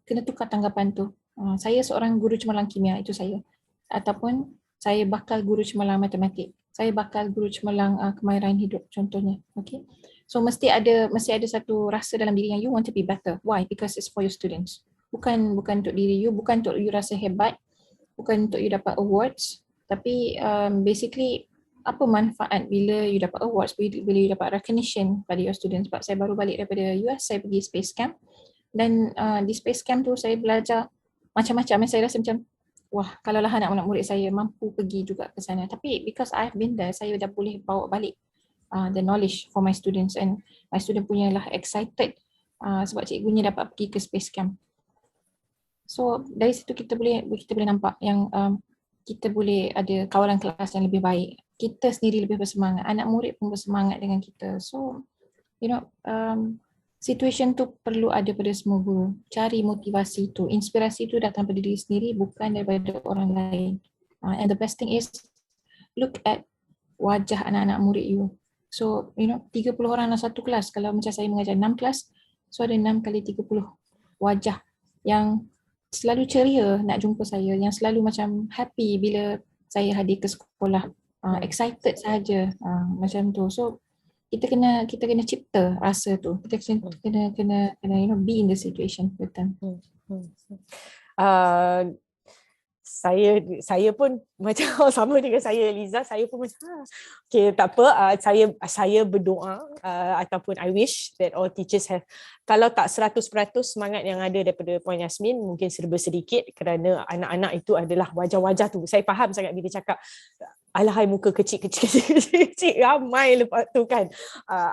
Kena tukar tanggapan tu. Saya seorang guru cemerlang kimia, itu saya. Ataupun saya bakal guru cemerlang matematik. Saya bakal guru cemerlang kemahiran hidup contohnya. Okay. So mesti ada satu rasa dalam diri yang you want to be better. Why? Because it's for your students. Bukan untuk diri you, bukan untuk you rasa hebat, bukan untuk you dapat awards, tapi basically apa manfaat bila you dapat awards, bila you dapat recognition pada your students. Sebab saya baru balik daripada US, saya pergi space camp, dan di space camp tu saya belajar macam-macam yang saya rasa macam wah, kalaulah anak-anak murid saya mampu pergi juga ke sana. Tapi because I've been there, saya dah boleh bawa balik the knowledge for my students, and my student punyalah excited sebab cikgunya dapat pergi ke space camp. So dari situ kita boleh nampak yang kita boleh ada kawalan kelas yang lebih baik. Kita sendiri lebih bersemangat, anak murid pun bersemangat dengan kita. So situation tu perlu ada pada semua guru. Cari motivasi tu, inspirasi tu datang pada diri sendiri, bukan daripada orang lain. And the best thing is look at wajah anak-anak murid you. So 30 orang dalam satu kelas. Kalau macam saya mengajar 6 kelas, so ada 6 kali 30 wajah yang selalu ceria nak jumpa saya, yang selalu macam happy bila saya hadir ke sekolah, excited saja, macam tu. So kita kena cipta rasa tu. Kita kena be in the situation with them. Saya pun macam sama dengan saya, Liza. Saya pun macam okay, tak apa, saya berdoa ataupun I wish that all teachers have, kalau tak 100% semangat yang ada daripada Puan Yasmin, mungkin serba sedikit, kerana anak-anak itu adalah wajah-wajah tu. Saya faham sangat bila cakap alahai muka kecil ramai lepas tu kan.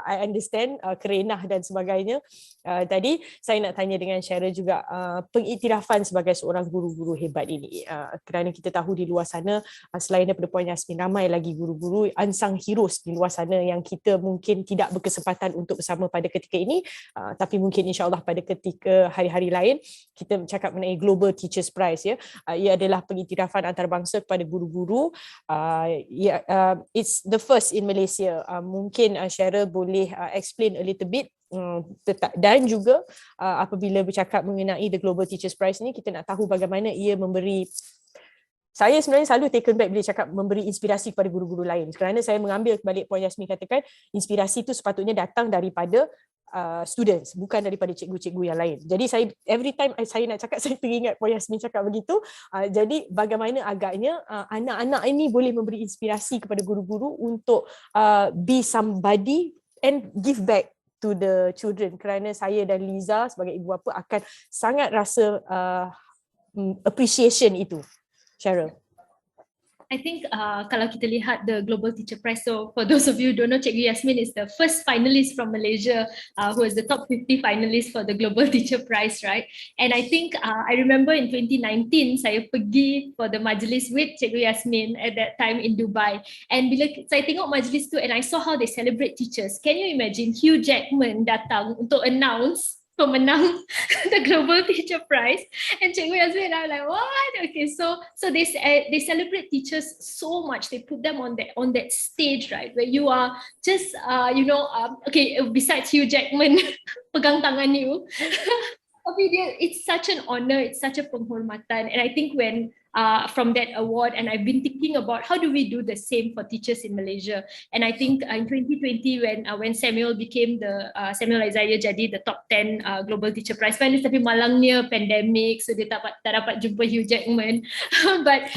I understand kerenah dan sebagainya. Tadi saya nak tanya dengan Cheryl juga pengiktirafan sebagai seorang guru-guru hebat ini, kerana kita tahu di luar sana selain daripada Puan Yasmin, ramai lagi guru-guru unsung heroes di luar sana yang kita mungkin tidak berkesempatan untuk bersama pada ketika ini, tapi mungkin insyaAllah pada ketika hari-hari lain kita cakap mengenai Global Teachers Prize. Ia adalah pengiktirafan antarabangsa kepada guru-guru. It's the first in Malaysia. Mungkin Cheryl boleh explain a little bit, dan juga apabila bercakap mengenai the Global Teachers Prize ni, kita nak tahu bagaimana ia memberi, saya sebenarnya selalu taken back bila cakap memberi inspirasi kepada guru-guru lain, kerana saya mengambil balik Puan Yasmin katakan, inspirasi itu sepatutnya datang daripada students, bukan daripada cikgu-cikgu yang lain. Jadi saya every time saya nak cakap, saya teringat Puan Yasmin cakap begitu. Jadi bagaimana agaknya anak-anak ini boleh memberi inspirasi kepada guru-guru untuk be somebody and give back to the children, kerana saya dan Liza sebagai ibu bapa akan sangat rasa appreciation itu. Cheryl. I think kalau kita lihat the Global Teacher Prize, so for those of you who don't know, Cikgu Yasmin is the first finalist from Malaysia who is the top 50 finalist for the Global Teacher Prize, right? And I think I remember in 2019 saya pergi for the majlis with Cikgu Yasmin at that time in Dubai, and bila saya tengok majlis tu and I saw how they celebrate teachers, can you imagine Hugh Jackman datang untuk announce pemenang the Global Teacher Prize, and Cikgu Yasmin, I'm like, what? Okay, so they celebrate teachers so much. They put them on that stage, right, where you are just okay, besides Hugh Jackman pegang tangan you, it's such an honor, it's such a penghormatan. And I think when from that award, and I've been thinking about how do we do the same for teachers in Malaysia. And I think in 2020 when Samuel became Samuel Isaiah jadi the top 10 Global Teacher Prize finalist, tapi malangnya pandemic, so dia tak dapat jumpa Hugh Jackman. But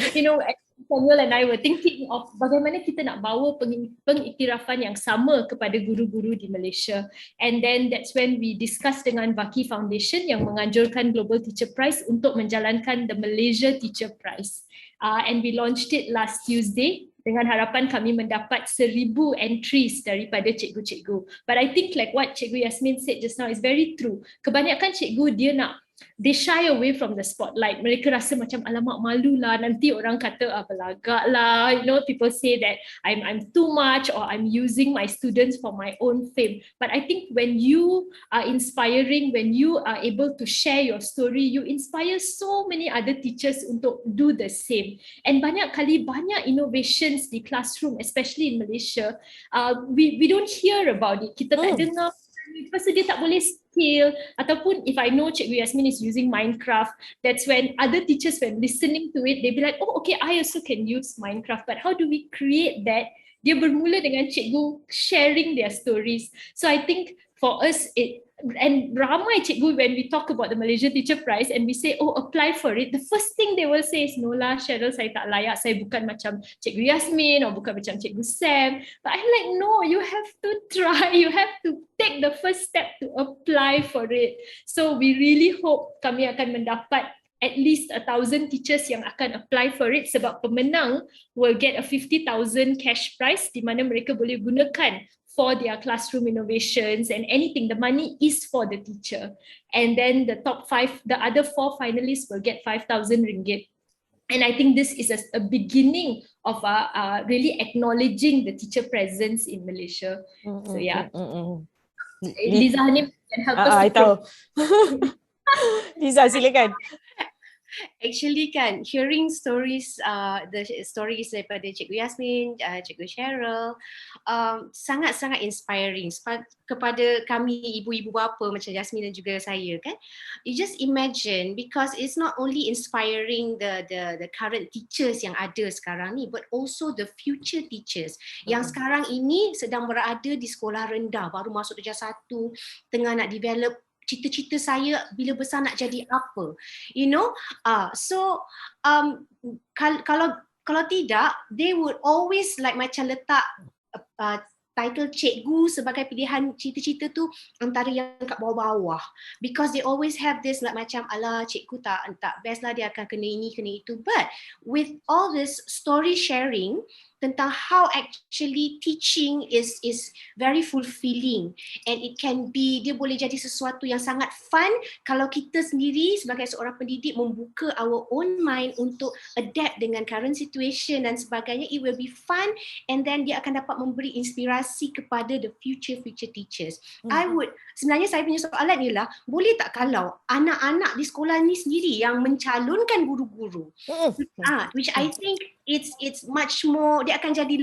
Samuel and I were thinking of bagaimana kita nak bawa pengiktirafan yang sama kepada guru-guru di Malaysia. And then that's when we discussed dengan Vaki Foundation yang menganjurkan Global Teacher Prize untuk menjalankan the Malaysia Teacher Prize. And we launched it last Tuesday dengan harapan kami mendapat 1,000 entries daripada cikgu-cikgu. But I think like what Cikgu Yasmin said just now is very true. Kebanyakan cikgu they shy away from the spotlight. Mereka rasa macam alamak malu lah, nanti orang kata belagak lah. People say that I'm too much or I'm using my students for my own fame. But I think when you are inspiring, when you are able to share your story, you inspire so many other teachers untuk do the same. And banyak innovations di classroom, especially in Malaysia, we don't hear about it. Kita tak dengar. Lepas tu dia tak boleh scale, ataupun if I know Cikgu Yasmin is using Minecraft, that's when other teachers when listening to it, they be like, oh okay, I also can use Minecraft, but how do we create that? Dia bermula dengan cikgu sharing their stories. So I think for us and ramai cikgu when we talk about the Malaysia Teacher Prize and we say, oh apply for it, the first thing they will say is, no lah Cheryl, saya tak layak, saya bukan macam Cikgu Yasmin or bukan macam Cikgu Sam. But I'm like, no, you have to try, you have to take the first step to apply for it. So we really hope kami akan mendapat at least 1,000 teachers yang akan apply for it, sebab pemenang will get a 50,000 cash prize di mana mereka boleh gunakan for their classroom innovations and anything. The money is for the teacher. And then the other 4 finalists will get 5,000 ringgit. And I think this is a beginning of really acknowledging the teacher presence in Malaysia. So yeah. Liza Hanim can help us. I tahu. Liza, silakan. Actually kan, hearing stories, the stories daripada Cikgu Yasmin, Cikgu Cheryl, sangat-sangat inspiring kepada kami ibu-ibu bapa macam Yasmin dan juga saya kan. You just imagine, because it's not only inspiring the current teachers yang ada sekarang ni, but also the future teachers yang sekarang ini sedang berada di sekolah rendah, baru masuk darjah 1, tengah nak develop cita-cita saya bila besar nak jadi apa, kalau tidak, they would always like macam letak title cikgu sebagai pilihan cita-cita tu antara yang kat bawah-bawah, because they always have this like macam alah cikgu tak best lah, dia akan kena ini kena itu. But with all this story sharing tentang how actually teaching is very fulfilling, and it can be, dia boleh jadi sesuatu yang sangat fun kalau kita sendiri sebagai seorang pendidik membuka our own mind untuk adapt dengan current situation dan sebagainya. It will be fun, and then dia akan dapat memberi inspirasi kepada the future teachers. Sebenarnya saya punya soalan ialah, boleh tak kalau anak-anak di sekolah ni sendiri yang mencalonkan guru-guru, which I think it's much more, dia akan jadi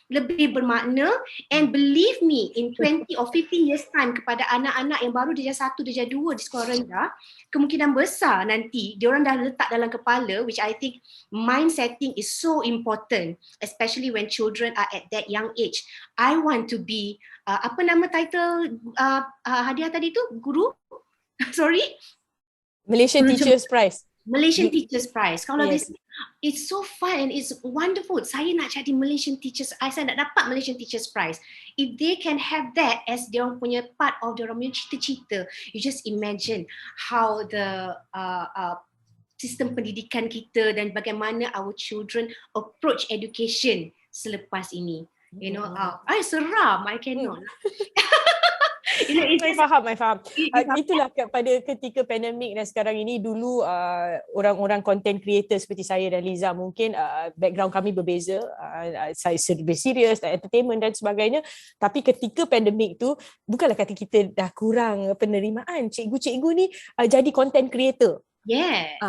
lebih bermakna. And believe me, in 20 or 15 years time, kepada anak-anak yang baru darjah 1, darjah 2 di sekolah rendah, kemungkinan besar nanti diorang dah letak dalam kepala, which I think mind setting is so important, especially when children are at that young age. I want to be apa nama title hadiah tadi tu, guru? Sorry? Malaysian Teachers Prize. Malaysian Teachers Prize. Kalau yes. It's so fun and it's wonderful. Saya nak jadi Malaysian Teachers, saya nak dapat Malaysian Teachers Prize. If they can have that as dia punya part of dia punya cita-cita, you just imagine how the sistem pendidikan kita dan bagaimana our children approach education selepas ini. Seram, I cannot. Saya faham. Itulah pada ketika pandemik dan sekarang ini, dulu orang-orang content creator seperti saya dan Liza, mungkin background kami berbeza, saya lebih serius dan entertainment dan sebagainya, tapi ketika pandemik tu bukanlah kata kita dah kurang penerimaan, cikgu-cikgu ni jadi content creator. Yes.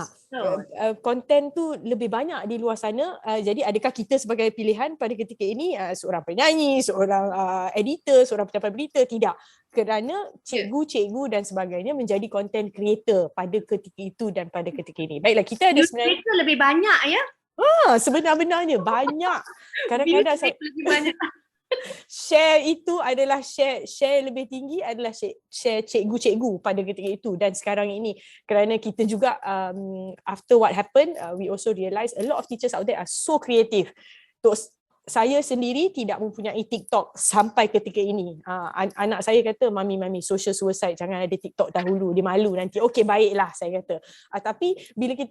Konten tu lebih banyak di luar sana. Jadi adakah kita sebagai pilihan pada ketika ini seorang penyanyi, seorang editor, seorang pendapat berita? Tidak. Kerana cikgu-cikgu dan sebagainya menjadi content creator pada ketika itu dan pada ketika ini. Baiklah, kita ada sebenarnya lebih banyak ya. Sebenarnya banyak. Kadang-kadang lebih banyak. Share itu adalah share lebih tinggi adalah share cikgu-cikgu pada ketika itu dan sekarang ini, kerana kita juga after what happened, we also realise a lot of teachers out there are so creative. Saya sendiri tidak mempunyai TikTok sampai ketika ini. Anak saya kata, mami social suicide, jangan ada TikTok dahulu, dia malu nanti. Okey, baiklah saya kata. Tapi bila kita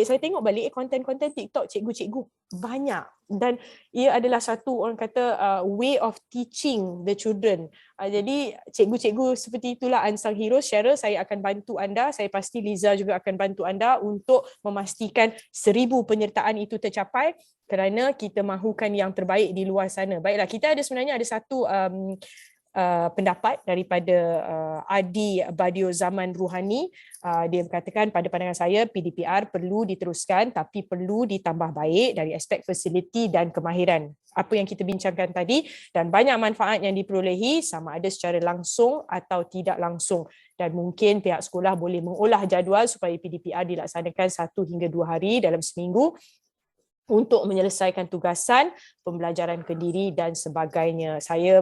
saya tengok balik konten-konten TikTok cikgu-cikgu banyak, dan ia adalah satu, orang kata, way of teaching the children. Jadi cikgu-cikgu seperti itulah unsung heroes. Cheryl, saya akan bantu anda, saya pasti Liza juga akan bantu anda untuk memastikan 1000 penyertaan itu tercapai, kerana kita mahukan yang terbaik di luar sana. Baiklah, kita sebenarnya ada satu pendapat daripada Adi Badio Zaman Ruhani. Dia berkatakan, pada pandangan saya PDPR perlu diteruskan tapi perlu ditambah baik dari aspek fasiliti dan kemahiran. Apa yang kita bincangkan tadi, dan banyak manfaat yang diperolehi sama ada secara langsung atau tidak langsung, dan mungkin pihak sekolah boleh mengolah jadual supaya PDPR dilaksanakan 1 hingga 2 hari dalam seminggu untuk menyelesaikan tugasan, pembelajaran kendiri dan sebagainya. Saya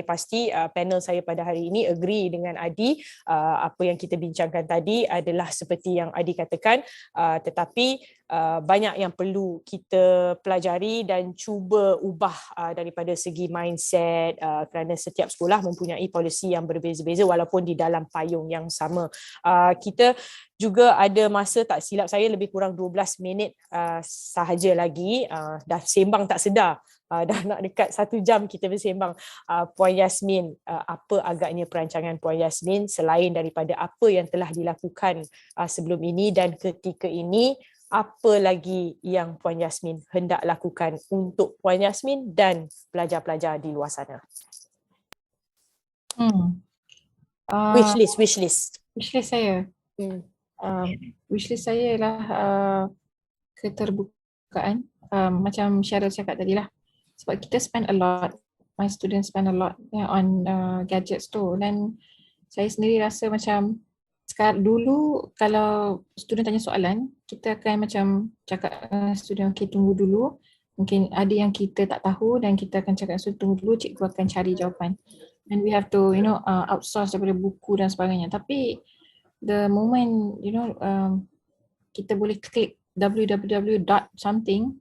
pasti panel saya pada hari ini agree dengan Adi. Apa yang kita bincangkan tadi adalah seperti yang Adi katakan, tetapi banyak yang perlu kita pelajari dan cuba ubah daripada segi mindset, kerana setiap sekolah mempunyai polisi yang berbeza-beza walaupun di dalam payung yang sama. Kita juga ada masa, tak silap saya, lebih kurang 12 minit sahaja lagi. Dah sembang tak sedar. Dah nak dekat 1 jam kita bersembang. Puan Yasmin, apa agaknya perancangan Puan Yasmin selain daripada apa yang telah dilakukan sebelum ini dan ketika ini, apa lagi yang Puan Yasmin hendak lakukan untuk Puan Yasmin dan pelajar-pelajar di luar sana? Wishlist saya. Wishlist saya ialah keterbukaan, macam Cheryl cakap tadi lah, sebab kita spend a lot, my students spend a lot on gadgets tu, dan saya sendiri rasa macam sekarang, dulu kalau student tanya soalan, kita akan macam cakap student, okay, tunggu dulu, mungkin ada yang kita tak tahu dan kita akan cakap student tunggu dulu, cikgu akan cari jawapan, and we have to outsource daripada buku dan sebagainya. Tapi the moment kita boleh klik www. something,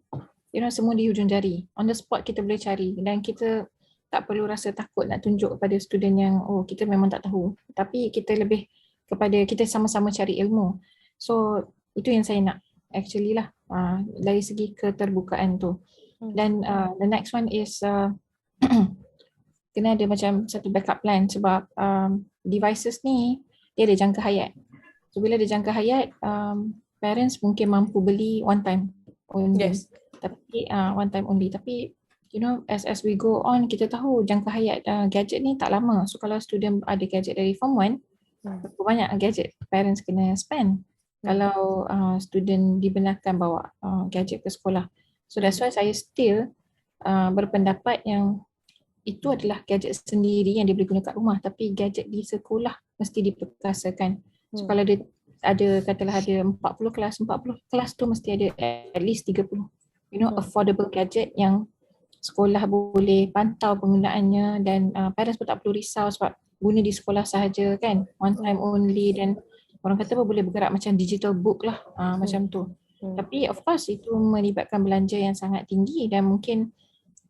semua di hujung jari, on the spot kita boleh cari, dan kita tak perlu rasa takut nak tunjuk kepada student yang kita memang tak tahu, tapi kita lebih kepada kita sama-sama cari ilmu. So itu yang saya nak actually lah, dari segi keterbukaan tu. Dan the next one is kena ada macam satu backup plan, sebab devices ni dia ada jangka hayat. So bila ada jangka hayat, parents mungkin mampu beli one time only. Yes. Tapi one time only. Tapi as we go on, kita tahu jangka hayat gadget ni tak lama. So kalau student ada gadget dari form 1, berapa banyak gadget parents kena spend kalau student dibenarkan bawa gadget ke sekolah. So that's why saya still berpendapat yang itu adalah gadget sendiri yang dia boleh guna kat rumah, tapi gadget di sekolah mesti diperkasakan. So kalau ada katalah ada 40 kelas tu mesti ada at least 30 affordable gadget yang sekolah boleh pantau penggunaannya, dan parents pun tak perlu risau sebab guna di sekolah sahaja kan, one time only, dan orang kata pun boleh bergerak macam digital book lah, macam tu. Tapi of course itu melibatkan belanja yang sangat tinggi, dan mungkin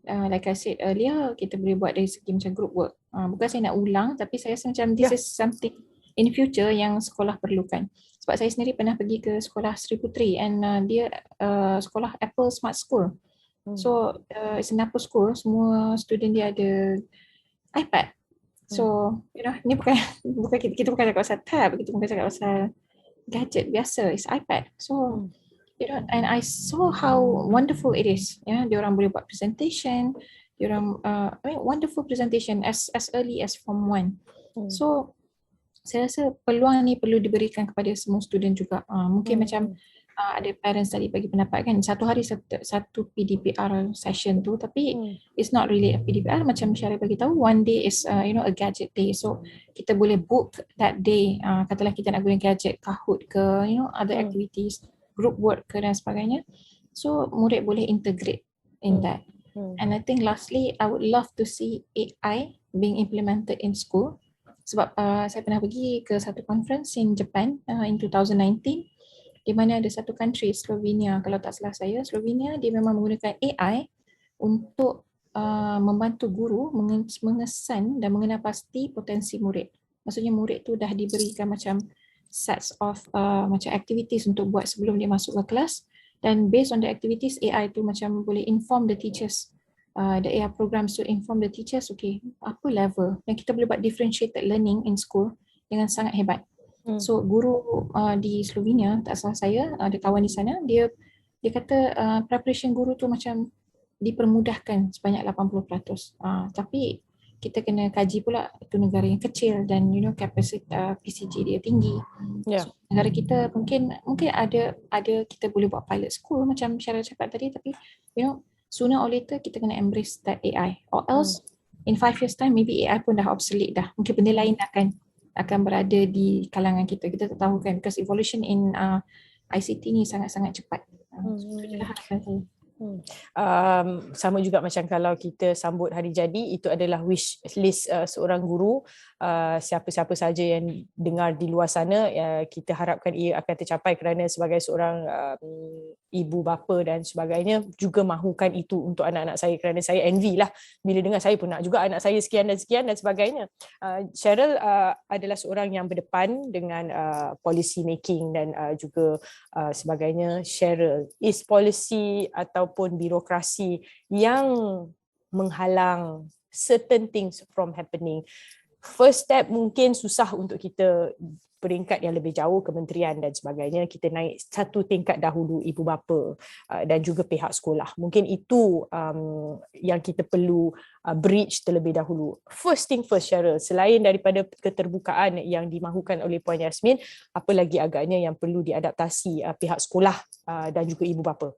like I said earlier, kita boleh buat dari segi macam group work. Bukan saya nak ulang, tapi saya rasa macam this is something in future yang sekolah perlukan. Sebab saya sendiri pernah pergi ke sekolah Sri Putri, and dia sekolah Apple Smart School. So it's an Apple school, semua student dia ada iPad. So ni bukan kita bukan cakap pasal tab, kita bukan cakap pasal gadget biasa, it's iPad. So and I saw how wonderful it is. Diorang boleh buat presentation, diorang wonderful presentation as early as form 1. So saya rasa peluang ni perlu diberikan kepada semua student juga. Mungkin macam ada parents tadi bagi pendapat kan, satu hari satu PDPR session tu, tapi it's not really a PDPR, macam Syarah bagi tahu, one day is a gadget day. So kita boleh book that day, katalah kita nak guna gadget, Kahoot ke, other activities, group work ke dan sebagainya. So murid boleh integrate in that. And I think lastly, I would love to see AI being implemented in school. Sebab saya pernah pergi ke satu conference in Japan in 2019, di mana ada satu country, Slovenia, kalau tak salah saya, Slovenia dia memang menggunakan AI untuk membantu guru mengesan dan mengenal pasti potensi murid. Maksudnya murid tu dah diberikan macam sets of macam activities untuk buat sebelum dia masuk ke kelas, dan based on the activities, AI tu macam boleh inform the teachers. The AI programs to inform the teachers, okay, apa level, dan kita boleh buat differentiated learning in school dengan sangat hebat. So guru di Slovenia, tak salah saya, ada kawan di sana, dia kata preparation guru tu macam dipermudahkan sebanyak 80%. Tapi kita kena kaji pula, itu negara yang kecil dan kapasiti PCG dia tinggi. So, negara kita mungkin ada kita boleh buat pilot school macam Syarah cakap tadi, tapi sooner or later kita kena embrace that AI, or else in 5 years time maybe AI pun dah obsolete dah. Mungkin benda lain akan berada di kalangan kita. Kita tak tahu kan, because evolution in ICT ni sangat-sangat cepat. So itulah harapan saya. Sama juga macam kalau kita sambut hari jadi, itu adalah wish list seorang guru. Siapa-siapa saja yang dengar di luar sana, kita harapkan ia akan tercapai, kerana sebagai seorang ibu bapa dan sebagainya juga mahukan itu untuk anak-anak saya, kerana saya envy lah bila dengar, saya pun nak juga anak saya sekian dan sebagainya. Cheryl adalah seorang yang berdepan dengan policy making dan juga sebagainya. Cheryl, is policy ataupun birokrasi yang menghalang certain things from happening? First step mungkin susah untuk kita peringkat yang lebih jauh, kementerian dan sebagainya, kita naik satu tingkat dahulu ibu bapa dan juga pihak sekolah. Mungkin itu yang kita perlu bridge terlebih dahulu. First thing first, Cheryl, selain daripada keterbukaan yang dimahukan oleh Puan Yasmin, apa lagi agaknya yang perlu diadaptasi pihak sekolah dan juga ibu bapa?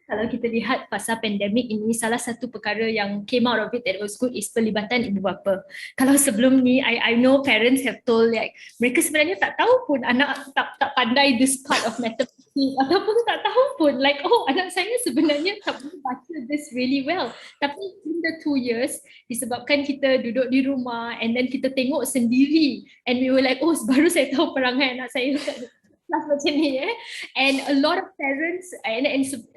Kalau kita lihat pasal pandemik ini, salah satu perkara yang came out of it that was good is pelibatan ibu bapa. Kalau sebelum ni, I know parents have told like mereka sebenarnya tak tahu pun anak tak pandai this part of mathematics, ataupun tak tahu pun like, oh, anak saya sebenarnya tak boleh baca this really well. Tapi in the 2 years, disebabkan kita duduk di rumah and then kita tengok sendiri, and we were like, oh, baru saya tahu perangai anak saya macam ni, and a lot of parents and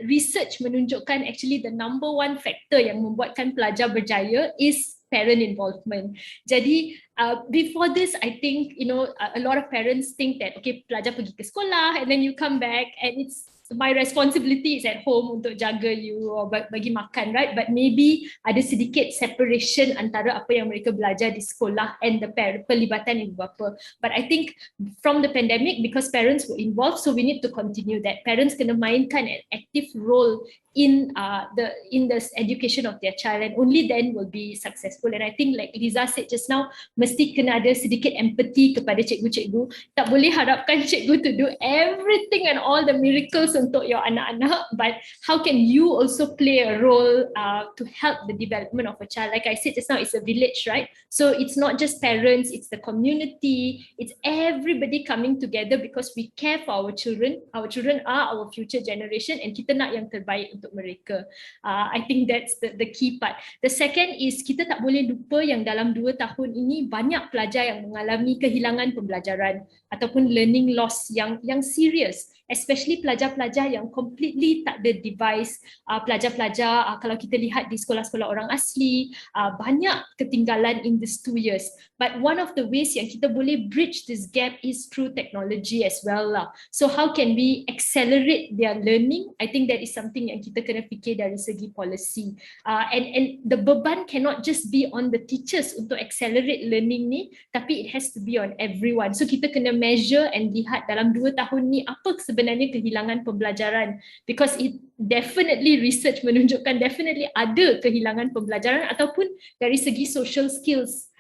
research menunjukkan actually the number one factor yang membuatkan pelajar berjaya is parent involvement. Jadi before this, I think a lot of parents think that okay, pelajar pergi ke sekolah and then you come back and it's my responsibility is at home untuk jaga you or bagi makan, right? But maybe ada sedikit separation antara apa yang mereka belajar di sekolah and the pelibatan ibu bapa. But I think from the pandemic, because parents were involved, so we need to continue that. Parents kena mainkan an active role in the education of their child, and only then will be successful. And I think like Liza said just now, mesti kena ada sedikit empathy kepada cikgu-cikgu. Tak boleh harapkan cikgu to do everything and all the miracles untuk your anak-anak, but how can you also play a role to help the development of a child? Like I said just now, it's a village, right? So it's not just parents, it's the community, it's everybody coming together because we care for our children. Our children are our future generation and kita nak yang terbaik untuk mereka. I think that's the key part. The second is kita tak boleh lupa yang dalam 2 tahun ini banyak pelajar yang mengalami kehilangan pembelajaran ataupun learning loss yang serious, especially pelajar-pelajar yang completely tak ada device. Pelajar-pelajar kalau kita lihat di sekolah-sekolah orang asli, banyak ketinggalan in these 2 years. But one of the ways yang kita boleh bridge this gap is through technology as well lah. So how can we accelerate their learning? I think that is something yang kita kena fikir dari segi policy. And the beban cannot just be on the teachers untuk accelerate learning ni, tapi it has to be on everyone. So kita kena measure and lihat dalam 2 tahun ni apa sebenarnya kehilangan pembelajaran, because it definitely research menunjukkan definitely ada kehilangan pembelajaran ataupun dari segi social skills.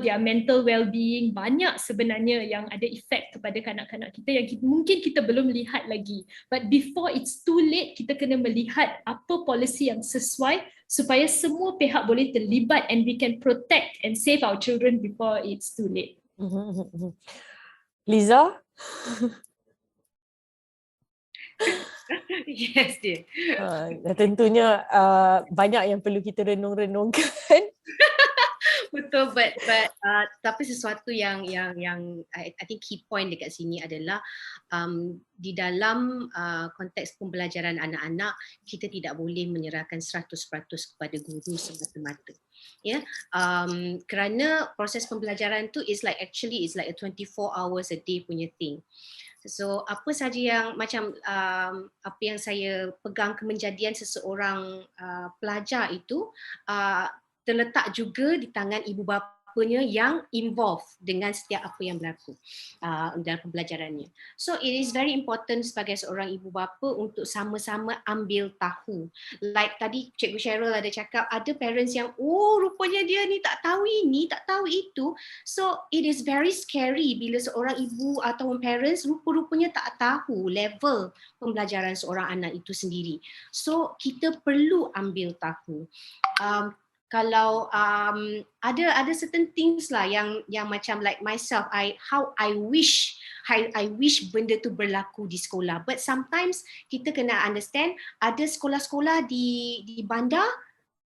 their mental well-being. Banyak sebenarnya yang ada efek kepada kanak-kanak kita yang mungkin kita belum lihat lagi. But before it's too late, kita kena melihat apa polisi yang sesuai supaya semua pihak boleh terlibat and we can protect and save our children before it's too late. Liza? Yes, dear. Tentunya banyak yang perlu kita renung-renungkan. Betul, but tapi sesuatu yang I think key point dekat sini adalah di dalam konteks pembelajaran anak-anak, kita tidak boleh menyerahkan 100% kepada guru semata-mata. Ya, kerana proses pembelajaran tu is like a 24 hours a day punya thing. So apa saja yang macam apa yang saya pegang kemenjadian seseorang pelajar itu terletak juga di tangan ibu bapanya yang involved dengan setiap apa yang berlaku dalam pembelajarannya. So it is very important sebagai seorang ibu bapa untuk sama-sama ambil tahu. Like tadi Cikgu Cheryl ada cakap, ada parents yang rupanya dia ni tak tahu ini, tak tahu itu. So it is very scary bila seorang ibu atau parents rupa-rupanya tak tahu level pembelajaran seorang anak itu sendiri. So kita perlu ambil tahu. Kalau ada certain things lah yang macam like myself, I wish benda tu berlaku di sekolah, but sometimes kita kena understand ada sekolah-sekolah di bandar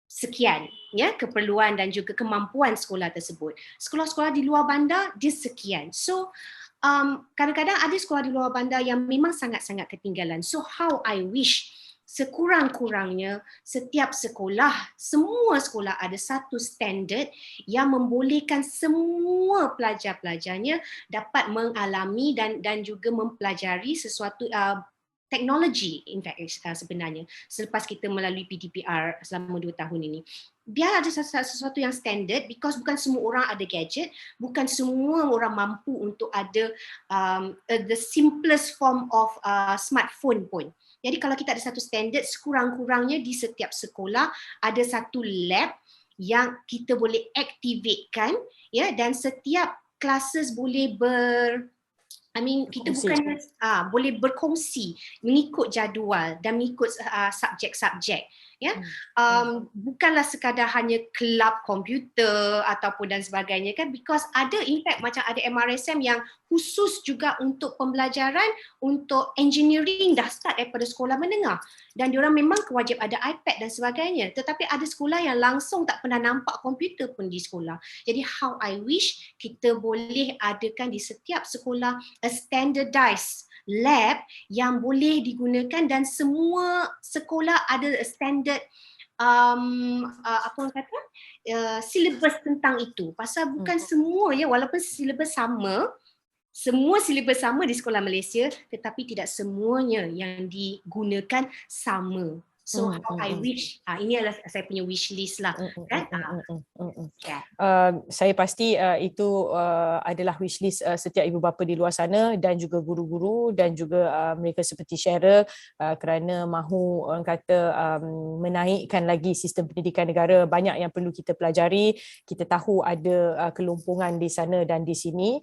sekian ya keperluan dan juga kemampuan sekolah tersebut. Sekolah-sekolah di luar bandar dia sekian. So kadang-kadang ada sekolah di luar bandar yang memang sangat-sangat ketinggalan. So how I wish sekurang-kurangnya setiap sekolah, semua sekolah ada satu standard yang membolehkan semua pelajar-pelajarnya dapat mengalami dan juga mempelajari sesuatu teknologi sebenarnya selepas kita melalui PDPR selama 2 tahun ini. Biar ada sesuatu yang standard, because bukan semua orang ada gadget, bukan semua orang mampu untuk ada the simplest form of smartphone pun. Jadi kalau kita ada satu standard, sekurang-kurangnya di setiap sekolah ada satu lab yang kita boleh activatekan ya, dan setiap classes boleh kita bukan boleh berkongsi mengikut jadual dan mengikut subjek-subjek ya. Bukanlah sekadar hanya kelab komputer ataupun dan sebagainya kan, because ada impact macam ada MRSM yang khusus juga untuk pembelajaran untuk engineering dah start daripada sekolah menengah, dan diorang memang kewajib ada iPad dan sebagainya, tetapi ada sekolah yang langsung tak pernah nampak komputer pun di sekolah. Jadi how I wish kita boleh adakan di setiap sekolah a standardized lab yang boleh digunakan, dan semua sekolah ada standard apa orang kata silibus tentang itu. Pasal bukan semua ya, walaupun silibus sama, semua silibus sama di sekolah Malaysia, tetapi tidak semuanya yang digunakan sama. So how I wish, ini adalah saya punya wish list lah kan. Saya pasti itu adalah wish list setiap ibu bapa di luar sana dan juga guru-guru dan juga mereka seperti Cheryl, kerana mahu orang kata menaikkan lagi sistem pendidikan negara. Banyak yang perlu kita pelajari. Kita tahu ada kelumpungan di sana dan di sini.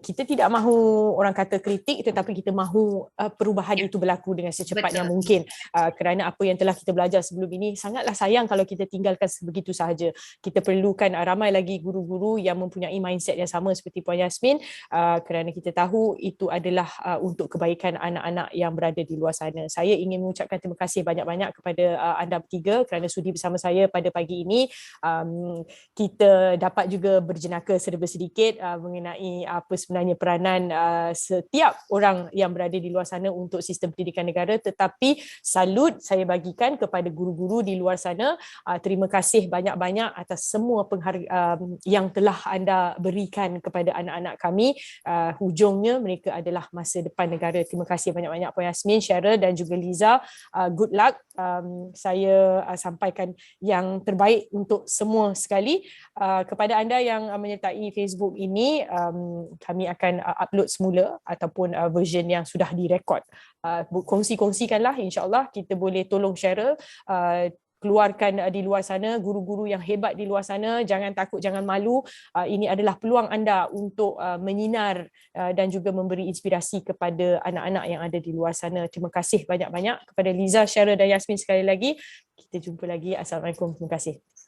Kita tidak mahu orang kata kritik, tetapi kita mahu perubahan itu berlaku dengan secepat yang mungkin. Kerana apa yang telah kita belajar sebelum ini sangatlah sayang kalau kita tinggalkan sebegitu sahaja. Kita perlukan ramai lagi guru-guru yang mempunyai mindset yang sama seperti Puan Yasmin, kerana kita tahu itu adalah untuk kebaikan anak-anak yang berada di luar sana. Saya ingin mengucapkan terima kasih banyak-banyak kepada anda bertiga kerana sudi bersama saya pada pagi ini. Kita dapat juga berjenaka serba sedikit mengenai apa sebenarnya peranan setiap orang yang berada di luar sana untuk sistem pendidikan negara, tetapi salut saya bagikan kepada guru-guru di luar sana. Terima kasih banyak-banyak atas semua penghargaan yang telah anda berikan kepada anak-anak kami. Hujungnya mereka adalah masa depan negara. Terima kasih banyak-banyak Puan Yasmin, Cheryl dan juga Liza. Good luck. Saya sampaikan yang terbaik untuk semua sekali. Kepada anda yang menyertai Facebook ini, kami akan upload semula ataupun version yang sudah direkod. Kongsi-kongsikanlah, insya-Allah kita boleh tolong Cheryl keluarkan di luar sana, guru-guru yang hebat di luar sana, jangan takut, jangan malu. Ini adalah peluang anda untuk menyinar dan juga memberi inspirasi kepada anak-anak yang ada di luar sana. Terima kasih banyak-banyak kepada Liza, Cheryl dan Yasmin sekali lagi. Kita jumpa lagi. Assalamualaikum. Terima kasih.